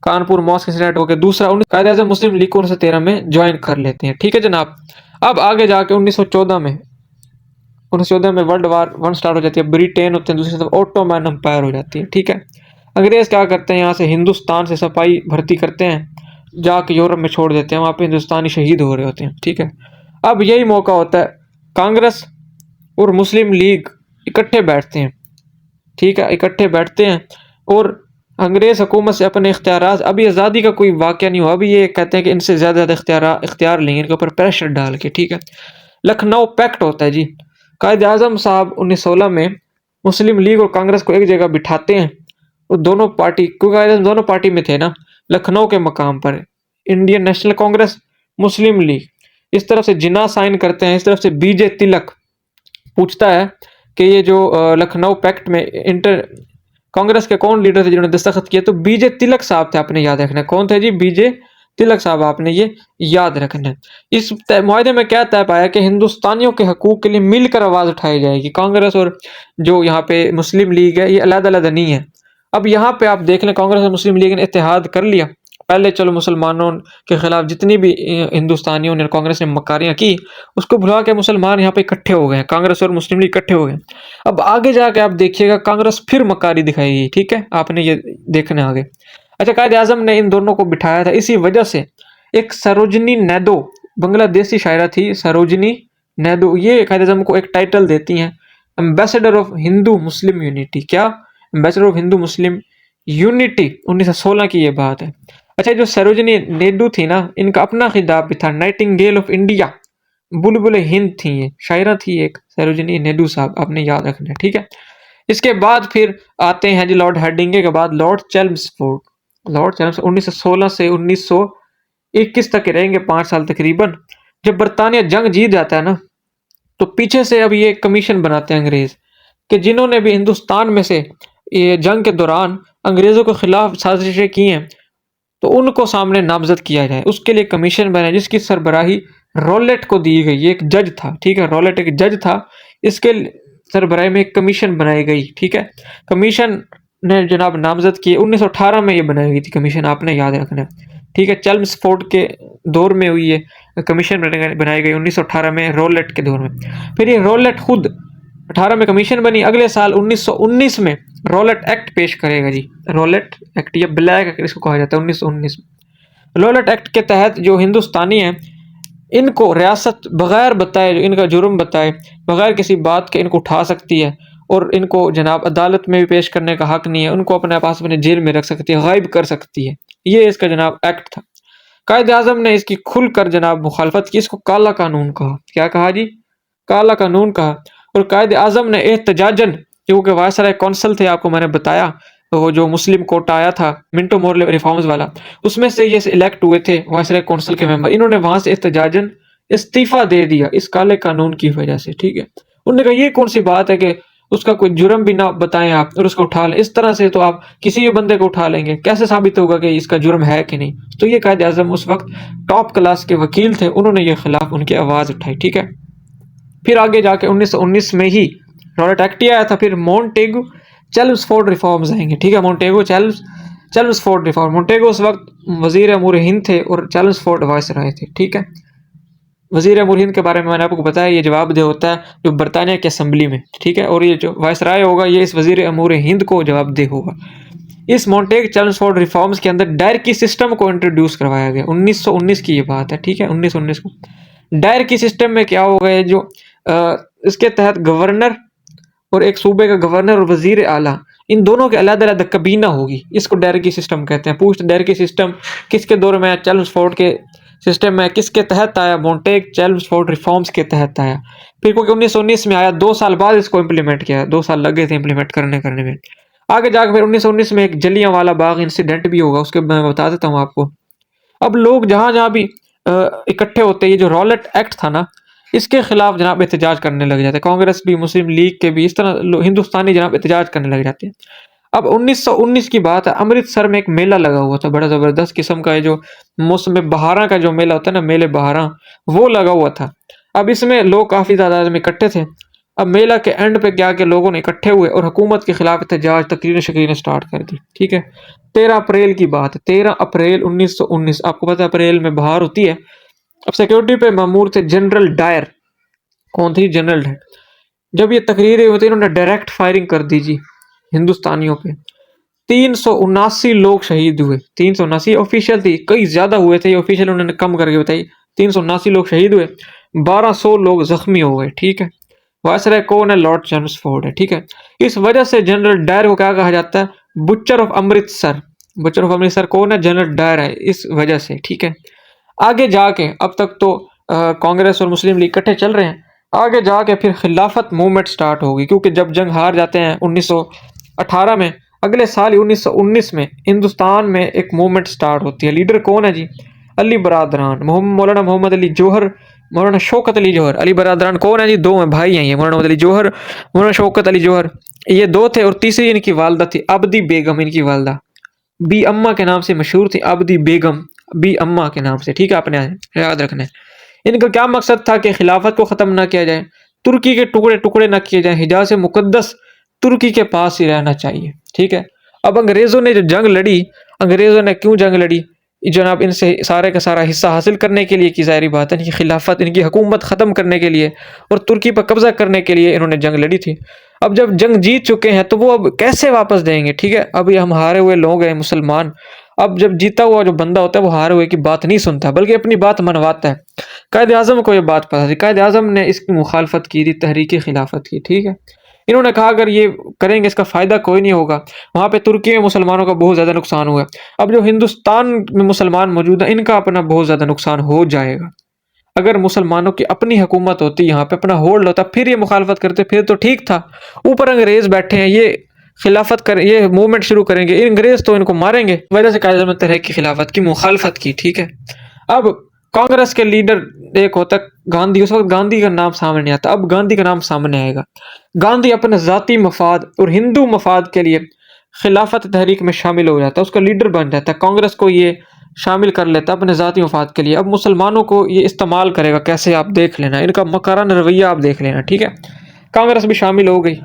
कानपुर मॉस्क इंसिडेंट हो गया। दूसरा, कायद आज़म मुस्लिम लीग को 1913 में ज्वाइन कर लेते हैं, ठीक है जनाब। अब आगे जाके 1914 में वर्ल्ड वार 1 स्टार्ट हो जाती है। ब्रिटेन होते हैं, दूसरी तरफ ओटोमैन एम्पायर हो जाती है, ठीक है। अंग्रेज क्या करते हैं, यहाँ से हिंदुस्तान से सिपाही भर्ती करते हैं, जाके यूरोप में छोड़ देते हैं, वहाँ पे हिंदुस्तानी शहीद हो रहे होते हैं, ठीक है। अब यही मौका होता है, कांग्रेस और मुस्लिम लीग इकट्ठे बैठते हैं, ठीक है, इकट्ठे बैठते हैं और अंग्रेज हुकूमत से अपने इख्तियारात, अभी आज़ादी का कोई वाक़या नहीं हुआ, अभी ये कहते हैं कि इनसे ज़्यादा इख्तियार लेंगे, इनके ऊपर प्रेशर डाल के, ठीक है। लखनऊ पैक्ट होता है जी। कायद आज़म साहब 1916 में मुस्लिम लीग और कांग्रेस को एक जगह बिठाते हैं, और दोनों पार्टी, क्योंकि कायद आज़म दोनों पार्टी में थे ना, लखनऊ के मकाम पर इंडियन नेशनल कांग्रेस, मुस्लिम लीग, इस तरफ से जिन्ना साइन करते हैं, इस तरफ से बीजे तिलक पूछता है कि ये जो लखनऊ पैक्ट में इंटर कांग्रेस के कौन लीडर थे जिन्होंने दस्तखत किया, तो बीजे तिलक साहब थे, आपने याद रखना है। कौन थे जी? बीजे तिलक साहब, आपने ये याद रखना है। इस मुआहदे में क्या तय पाया कि हिंदुस्तानियों के हकूक के लिए मिलकर आवाज़ उठाई जाएगी। कांग्रेस और जो यहाँ पे मुस्लिम लीग है ये अलग अलग नहीं है। अब यहाँ पे आप देख लें, कांग्रेस और मुस्लिम लीग ने इत्तेहाद कर लिया। पहले चलो मुसलमानों के खिलाफ जितनी भी हिंदुस्तानियों ने, कांग्रेस ने मकारियाँ की, उसको भुला के मुसलमान यहाँ पे इकट्ठे हो गए, कांग्रेस और मुस्लिम लीग इकट्ठे हो गए। अब आगे जाके आप देखिएगा कांग्रेस फिर मकारी दिखाएगी, ठीक है, आपने ये देखना आगे। अच्छा, कायद आज़म ने इन दोनों को बिठाया था इसी वजह से। एक सरोजनी नैदो बांग्लादेशी शायरा थी, सरोजनी नैदो, ये कायद आज़म को एक टाइटल देती हैं, ambassador of Hindu Muslim unity. क्या? Ambassador of Hindu Muslim unity, 1916 की ये बात है। अच्छा, जो सरोजनी नेडू थी ना, इनका अपना खिताब भी था, नाइटिंगेल ऑफ इंडिया, बुलबुल हिंद थी, ये शायरा थी एक, सरोजनी नेडू साहब, आपने याद रखना है, ठीक है। इसके बाद फिर आते हैं जी लॉर्ड हार्डिंगे के बाद लॉर्ड चेल्मस्फोर्ड। लॉर्ड चेल्मस्फोर्ड 1916 से 1921 तक रहेंगे, 5 साल तकरीबन। जब बरतानिया जंग जीत जाता है ना, तो पीछे से अब ये कमीशन बनाते हैं अंग्रेज कि जिन्होंने भी हिंदुस्तान में से ये जंग के दौरान अंग्रेजों के खिलाफ साजिशें की हैं, तो उनको सामने नामजद किया जाए। उसके लिए कमीशन बना जिसकी सरबराही रॉलेट को दी गई। ये एक जज था, ठीक है, रॉलेट एक जज था। इसके सरबराही में एक कमीशन बनाई गई, ठीक है। कमीशन ने जनाब नामजद किए। 1918 में ये बनाई गई थी कमीशन, आपने याद रखना है, ठीक है। चेल्मस्फोर्ड के दौर में हुई ये कमीशन बनाई गई 1918 में, रॉलेट के दौर में। फिर ये रॉलेट खुद 18 में कमीशन बनी, अगले साल 1919 में रॉलेट एक्ट पेश करेगा जी। रॉलेट एक्ट, ये ब्लैक एक्ट इसको कहा जाता है 1919 में। रॉलेट एक्ट के तहत जो हिंदुस्तानी हैं, इनको रियासत बगैर बताए, जो इनका जुर्म बताए, बगैर किसी बात के इनको उठा सकती है और इनको जनाब अदालत में भी पेश करने का हक नहीं है। उनको अपने पास अपने जेल में रख सकती है, गायब कर सकती है। ये इसका जनाब एक्ट था। कायदे आजम ने इसकी खुलकर जनाब मुखालफत की, इसको काला कानून कहा। क्या कहा जी? काला कानून कहा। और कायदे आजम ने एहतजाजन, क्योंकि वायसराय कौंसिल थे, आपको मैंने बताया, तो वो जो मुस्लिम कोटा आया था मिंटो मोरले रिफॉर्म्स वाला, उसमें से ये इलेक्ट हुए थे वायसराय कौंसिल के मेंबर। इन्होंने वहां से एहतजाजन इस्तीफा दे दिया इस काले कानून की वजह से, ठीक है। उन्होंने कहा ये कौन सी बात है कि उसका कोई जुर्म भी ना बताएं आप और उसको उठा लें। इस तरह से तो आप किसी भी बंदे को उठा लेंगे, कैसे साबित होगा कि इसका जुर्म है कि नहीं? तो ये कायदे आजम उस वक्त टॉप क्लास के वकील थे, उन्होंने ये खिलाफ उनकी आवाज उठाई, ठीक है। फिर आगे जाके 1919 में ही रॉलेट एक्ट आया था। फिर मोंटेगो चेल्मस्फोर्ड रिफॉर्म्स आएंगे, ठीक है। Montague चेल्मस्फोर्ड reform. मोंटेगो उस वक्त वजीर अमूर हिंद थे और चेल्मस्फोर्ड वायसराय थे, ठीक है। वजीर अमूर हिंद के बारे में मैंने आपको बताया, ये जवाबदेह होता है जो बरतानिया की असम्बली में, ठीक है। और ये जो वायसराय होगा, ये इस वजीर अमूर हिंद को जवाबदेह होगा। इस मोंटेग चेल्मस्फोर्ड रिफॉर्म्स के अंदर डायरकी सिस्टम को इंट्रोड्यूस करवाया गया। 1919 की ये बात है, ठीक है, 1919 को। डायरकी सिस्टम में क्या होगा, ये जो इसके तहत गवर्नर और एक सूबे का गवर्नर और वजीर आला, इन दोनों के अलग अलग कबीना होगी। इसको डायरकी सिस्टम कहते हैं। पोस्ट डायरकी सिस्टम किसके दौर में? चेल्मस्फोर्ड के सिस्टम में। किसके तहत आया? मोंटेग चेल्मस्फोर्ड रिफॉर्म्स के तहत आया। फिर क्योंकि 1919 में आया, 2 साल बाद इसको इम्प्लीमेंट किया, 2 साल लगे थे इम्प्लीमेंट करने में। आगे जाकर फिर 1919 में एक जलियांवाला बाग इंसिडेंट भी होगा, उसके मैं बता देता हूँ आपको। अब लोग जहाँ जहाँ भी इकट्ठे होते, ये जो रॉलेट एक्ट था ना, इसके खिलाफ जनाब एहतजाज करने लग जाते। कांग्रेस भी, मुस्लिम लीग के भी, इस तरह हिंदुस्तानी जनाब एहतजाज करने लग जाते हैं। अब 1919 की बात है, अमृतसर में एक मेला लगा हुआ था, बड़ा ज़बरदस्त किस्म का है, जो मौसम बहारा का जो मेला होता है ना, मेले बहारा, वो लगा हुआ था। अब इसमें लोग काफ़ी तादाद में इकट्ठे थे। अब मेला के एंड पे क्या कि लोगों ने इकट्ठे हुए और हुकूमत के खिलाफ एहतजाज, तकरीरें शकीरें स्टार्ट कर दी, ठीक है। 13 अप्रैल की बात है, 13 अप्रैल 1919। आपको पता है अप्रैल में बहार होती है। अब सिक्योरिटी पे मामूर थे जनरल डायर। कौन थी? General Dyer. जब ये तकरीरें हुई थी, इन्होंने डायरेक्ट फायरिंग कर दी जी हिंदुस्तानियों पे। 379 लोग शहीद हुए। 379 ऑफिशियल थी, कई ज्यादा हुए थे, ये ऑफिशियल उन्होंने कम करके बताई। 379 लोग शहीद हुए, 1200 लोग जख्मी हो गए, ठीक है। वायसराय कौन है? लॉर्ड चेम्सफोर्ड है, ठीक है। इस वजह से जनरल डायर को क्या कहा जाता है? Butcher of Amritsar. Butcher of Amritsar कौन है? जनरल डायर है, इस वजह से, ठीक है। आगे जाके अब तक तो कांग्रेस और मुस्लिम लीग इकट्ठे चल रहे हैं। आगे जाके फिर खिलाफत मूवमेंट स्टार्ट होगी, क्योंकि जब जंग हार जाते हैं 1918 में, अगले साल ही 1919 में हिंदुस्तान में एक मूवमेंट स्टार्ट होती है। लीडर कौन है जी? अली बरादरान, मौलाना मोहम्मद अली जौहर, मौलाना शौकत अली जौहर। अली बरादरान कौन है जी? 2 हैं, भाई हैं ये, मौलाना मोहम्मद अली जौहर, मौलाना शौकत अली जौहर, ये 2 थे। और तीसरी इनकी वालदा थी अब्दी बेगम, इनकी वालदा बी अम्मा के नाम से मशहूर थी, अब्दी बेगम, बी अम्मा के नाम से, ठीक है, आपने याद रखना है। इनका क्या मकसद था कि खिलाफत को ख़त्म ना किया जाए, तुर्की के टुकड़े टुकड़े ना किए जाए, हिजाज मुकद्दस तुर्की के पास ही रहना चाहिए, ठीक है। अब अंग्रेज़ों ने जो जंग लड़ी, अंग्रेज़ों ने क्यों जंग लड़ी? जनाब इनसे सारे का सारा हिस्सा हासिल करने के लिए की, ज़ाहिर बात है, इनकी खिलाफत, इनकी हुकूमत ख़त्म करने के लिए और तुर्की पर कब्ज़ा करने के लिए इन्होंने जंग लड़ी थी। अब जब जंग जीत चुके हैं तो वो अब कैसे वापस देंगे, ठीक है। अभी हम हारे हुए लोग हैं मुसलमान। अब जब जीता हुआ जो बंदा होता है वो हारे हुए की बात नहीं सुनता, बल्कि अपनी बात मनवाता है। कायदे आज़म को ये बात पता थी, कायदे आज़म ने इसकी मुखालफत की थी, तहरीक खिलाफत की, ठीक है। इन्होंने कहा अगर ये करेंगे इसका फ़ायदा कोई नहीं होगा। वहाँ पे तुर्की में मुसलमानों का बहुत ज़्यादा नुकसान हुआ। अब जो हिंदुस्तान में मुसलमान मौजूद हैं, इनका अपना बहुत ज़्यादा नुकसान हो जाएगा। अगर मुसलमानों की अपनी हुकूमत होती, यहाँ पे अपना होल्ड होता, फिर ये मुखालफत करते, फिर तो ठीक था। ऊपर अंग्रेज़ बैठे हैं, ये खिलाफत कर, ये मूवमेंट शुरू करेंगे, अंग्रेज़ तो इनको मारेंगे। वजह से कायदे आज़म ने तरह की खिलाफत की, मुखालफत की, ठीक है। अब कांग्रेस के लीडर एक होता है गांधी, उस वक्त गांधी का नाम सामने नहीं आता, अब गांधी का नाम सामने आएगा। गांधी अपने जाती मफाद और हिंदू मफाद के लिए खिलाफत तहरीक में शामिल हो जाता है, उसका लीडर बन जाता है, कांग्रेस को ये शामिल कर लेता है अपने जाती मफाद के लिए। अब मुसलमानों को ये इस्तेमाल करेगा कैसे, आप देख लेना, इनका मकाराना रवैया आप देख लेना, ठीक है। कांग्रेस भी शामिल हो गई।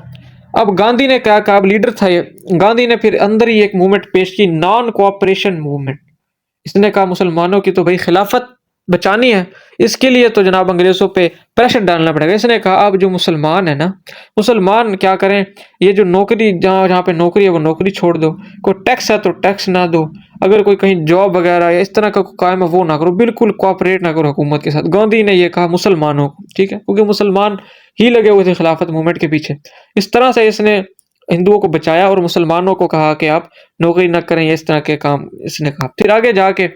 अब गांधी ने क्या कहा, अब लीडर था ये, गांधी ने फिर अंदर ही एक मूवमेंट पेश की, नॉन कोऑपरेशन मूवमेंट। इसने कहा मुसलमानों की तो भाई खिलाफत बचानी है, इसके लिए तो जनाब अंग्रेजों पे प्रेशर डालना पड़ेगा। इसने कहा अब जो मुसलमान है ना, मुसलमान क्या करें, ये जो नौकरी जहाँ जहाँ पे नौकरी है वो नौकरी छोड़ दो, कोई टैक्स है तो टैक्स ना दो, अगर कोई कहीं जॉब वगैरह या इस तरह का काम है वो ना करो, बिल्कुल कोऑपरेट ना करो हुकूमत के साथ। गांधी ने ये कहा मुसलमानों को, ठीक है, क्योंकि मुसलमान ही लगे हुए थे खिलाफत मूवमेंट के पीछे। इस तरह से इसने हिंदुओं को बचाया और मुसलमानों को कहा कि आप नौकरी न करें, इस तरह के काम इसने कहा। फिर आगे जाके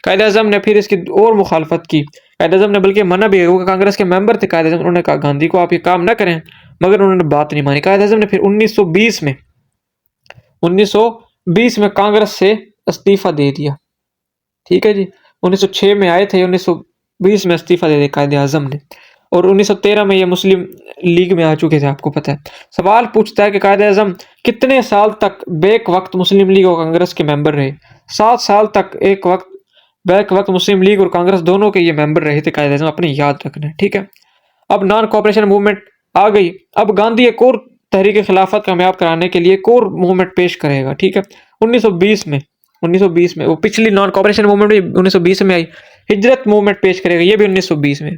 कायद-ए-आज़म ने फिर इसकी और मुखालफत की। कायद-ए-आज़म ने बल्कि मना भी, वो कांग्रेस के मेंबर थे कायद-ए-आज़म, उन्होंने कहा गांधी को आप ये काम ना करें, मगर उन्होंने बात नहीं मानी। कायद-ए-आज़म ने फिर 1920 में कांग्रेस से इस्तीफा दे दिया, ठीक है जी। 1906 में आए थे, 1920 में इस्तीफा दे दिया कायद-ए-आज़म ने, और 1913 में ये मुस्लिम लीग में आ चुके थे, आपको पता है। सवाल पूछता है कि कायद-ए-आज़म कितने साल तक बेक वक्त मुस्लिम लीग और कांग्रेस के मेंबर रहे? 7 साल तक एक वक्त बैक वक्त मुस्लिम लीग और कांग्रेस दोनों के ये मेंबर रहे थे कायद-ए-आज़म, अपने याद रखना है, ठीक है। अब नॉन कोऑपरेशन मूवमेंट आ गई। अब गांधी एक और तहरीक खिलाफत कामयाब कराने के लिए एक और मूवमेंट पेश करेगा, ठीक है। 1920 में वो पिछली नॉन कोऑपरेशन मूवमेंट भी 1920 में आई, हिजरत मूवमेंट पेश करेगा, ये भी 1920 में।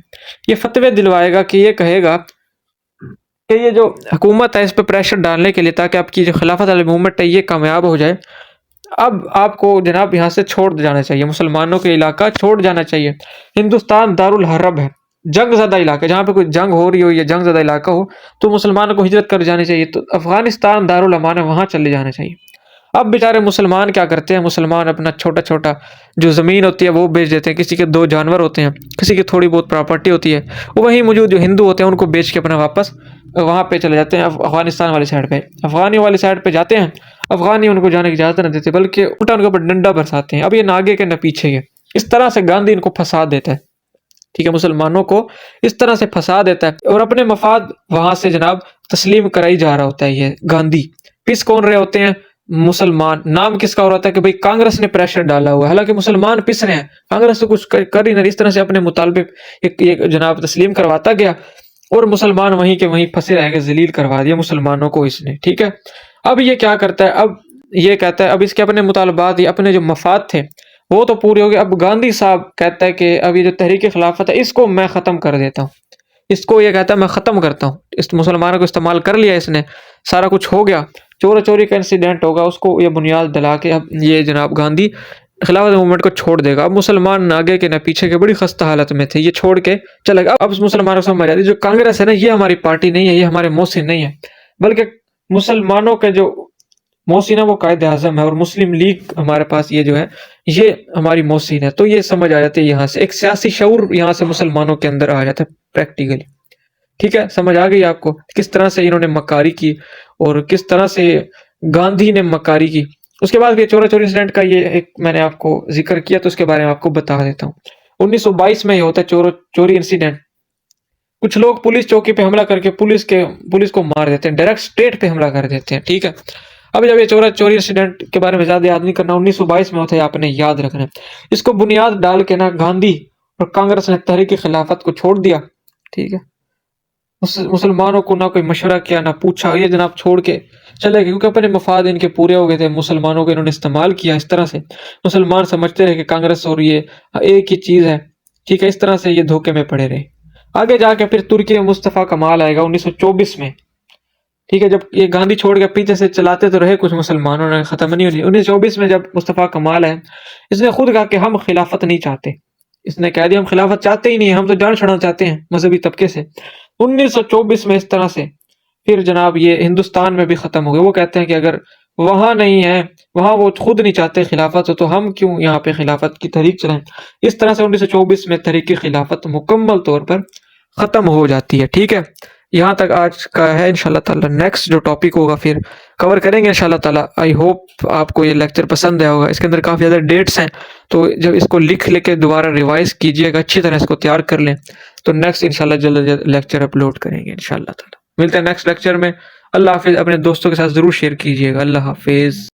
ये फतवे दिलवाएगा कि ये कहेगा कि ये जो हुकूमत है इस पर प्रेशर डालने के लिए, ताकि आपकी जो खिलाफत वाली मूवमेंट है ये कामयाब हो जाए, अब आपको जनाब यहाँ से छोड़ जाना चाहिए, मुसलमानों के इलाका छोड़ जाना चाहिए। हिंदुस्तान दारुल हरब है, जंग ज़दा इलाका, जहाँ पे कोई जंग हो रही हो या जंग ज़दा इलाका हो तो मुसलमानों को हिजरत कर जानी चाहिए। तो अफगानिस्तान दारुल अमान है, वहाँ चले जाना चाहिए। अब बेचारे मुसलमान क्या करते हैं, मुसलमान अपना छोटा छोटा जो ज़मीन होती है वो बेच देते हैं, किसी के 2 जानवर होते हैं, किसी की थोड़ी बहुत प्रॉपर्टी होती है, वहीं मौजूद जो हिंदू होते हैं उनको बेच के अपना वापस वहाँ पे चले जाते हैं, अफगानिस्तान वाली साइड पे, अफगानी वाली साइड पे जाते हैं। अफगानी उनको जाने की इजाज़त नहीं देते, बल्कि उल्टा उनके ऊपर डंडा बरसाते हैं। अब ये ना आगे के ना पीछे के, इस तरह से गांधी इनको फंसा देता है, ठीक है, मुसलमानों को इस तरह से फंसा देता है और अपने मफाद वहां से जनाब तस्लीम कराई जा रहा होता है। ये गांधी पिस कौन रहे होते हैं, मुसलमान। नाम किसका हो रहा था कि भाई कांग्रेस ने प्रेशर डाला हुआ है, हालांकि मुसलमान पिस रहे हैं, कांग्रेस तो कुछ कर ही नहीं। इस तरह से अपने मुतालबे एक जनाब तस्लीम करवाता गया और मुसलमान वहीं के वहीं फंसे रह गए, जलील करवा दिया मुसलमानों को इसने, ठीक है। अब ये क्या करता है, अब ये कहता है अब इसके अपने मुतालबात या अपने जो मफाद थे वो तो पूरे हो गए। अब गांधी साहब कहता है कि अब ये जो तहरीक खिलाफत है इसको मैं ख़त्म कर देता हूँ, इसको ये कहता है मैं ख़त्म करता हूँ। इस मुसलमानों को इस्तेमाल कर लिया इसने, सारा कुछ हो गया, चोरी चोरी का इंसिडेंट होगा, उसको ये बुनियाद डला के अब ये जनाब गांधी खिलाफत मूवमेंट को छोड़ देगा। अब मुसलमान आगे के न पीछे के बड़ी खस्ता हालत में थे, ये छोड़ के चले गए। अब मुसलमानों को समझ आती जो कांग्रेस है ना, ये हमारी पार्टी नहीं है, ये हमारे मोहसिन नहीं है, बल्कि मुसलमानों के जो मोहसिन है वो कायद-ए-आज़म है, और मुस्लिम लीग हमारे पास ये जो है ये हमारी मोहसिन है। तो ये समझ आ जाती है, यहाँ से एक सियासी शऊर यहाँ से मुसलमानों के अंदर आ जाता है प्रैक्टिकली, ठीक है। समझ आ गई आपको किस तरह से इन्होंने मक्कारी की और किस तरह से गांधी ने मक्कारी की। उसके बाद ये चोरा चोरी इंसिडेंट का ये एक मैंने आपको जिक्र किया, तो उसके बारे में आपको बता देता हूँ। 1922 में ये होता है चोरी इंसिडेंट। कुछ लोग पुलिस चौकी पे हमला करके पुलिस को मार देते हैं, डायरेक्ट स्टेट पे हमला कर देते हैं, ठीक है। अब जब ये चोरा चोरी इंसिडेंट के बारे में ज्यादा याद नहीं करना, 1922 में होता है, आपने याद रखना है। इसको बुनियाद डाल के ना गांधी और कांग्रेस ने तहरीक खिलाफत को छोड़ दिया, ठीक है। मुसलमानों को ना कोई मशवरा किया ना पूछा, ये जनाब छोड़ के चले गए, क्योंकि अपने मफाद इनके पूरे हो गए थे। मुसलमानों को इन्होंने इस्तेमाल किया इस तरह से, मुसलमान समझते रहे कि कांग्रेस और ये एक ही चीज है, ठीक है। इस तरह से ये धोखे में पड़े रहे। आगे जाके फिर तुर्की में मुस्तफा कमाल आएगा 1924 में, ठीक है। जब ये गांधी छोड़ के पीछे से चलाते तो रहे कुछ मुसलमानों ने, खत्म नहीं हुई। 1924 में जब मुस्तफा कमाल है, इसने खुद कहा कि हम खिलाफत नहीं चाहते, इसने कह दिया हम खिलाफत चाहते ही नहीं, हम तो जान छुड़ाना चाहते हैं मजहबी तबके से। 1924 में इस तरह से फिर जनाब ये हिंदुस्तान में भी खत्म हो गए। वो कहते हैं कि अगर वहां नहीं है, वहां वो खुद नहीं चाहते खिलाफत, तो हम क्यों यहाँ पे खिलाफत की तहरीक चलाएं। इस तरह से 1924 में तहरीक खिलाफत मुकम्मल तौर पर खत्म हो जाती है, ठीक है। यहाँ तक आज का है। इंशाल्लाह ताला नेक्स्ट जो टॉपिक होगा फिर कवर करेंगे इंशाल्लाह ताला। आई होप आपको ये लेक्चर पसंद आया होगा। इसके अंदर काफ़ी ज़्यादा डेट्स हैं, तो जब इसको लिख लेके दोबारा रिवाइज़ कीजिएगा, अच्छी तरह इसको तैयार कर लें, तो नेक्स्ट इंशाल्लाह जल्द लेक्चर अपलोड करेंगे इंशाल्लाह ताला। मिलते हैं नेक्स्ट लेक्चर में। अल्लाह हाफ़िज़। अपने दोस्तों के साथ ज़रूर शेयर कीजिएगा। अल्लाह हाफ़िज़।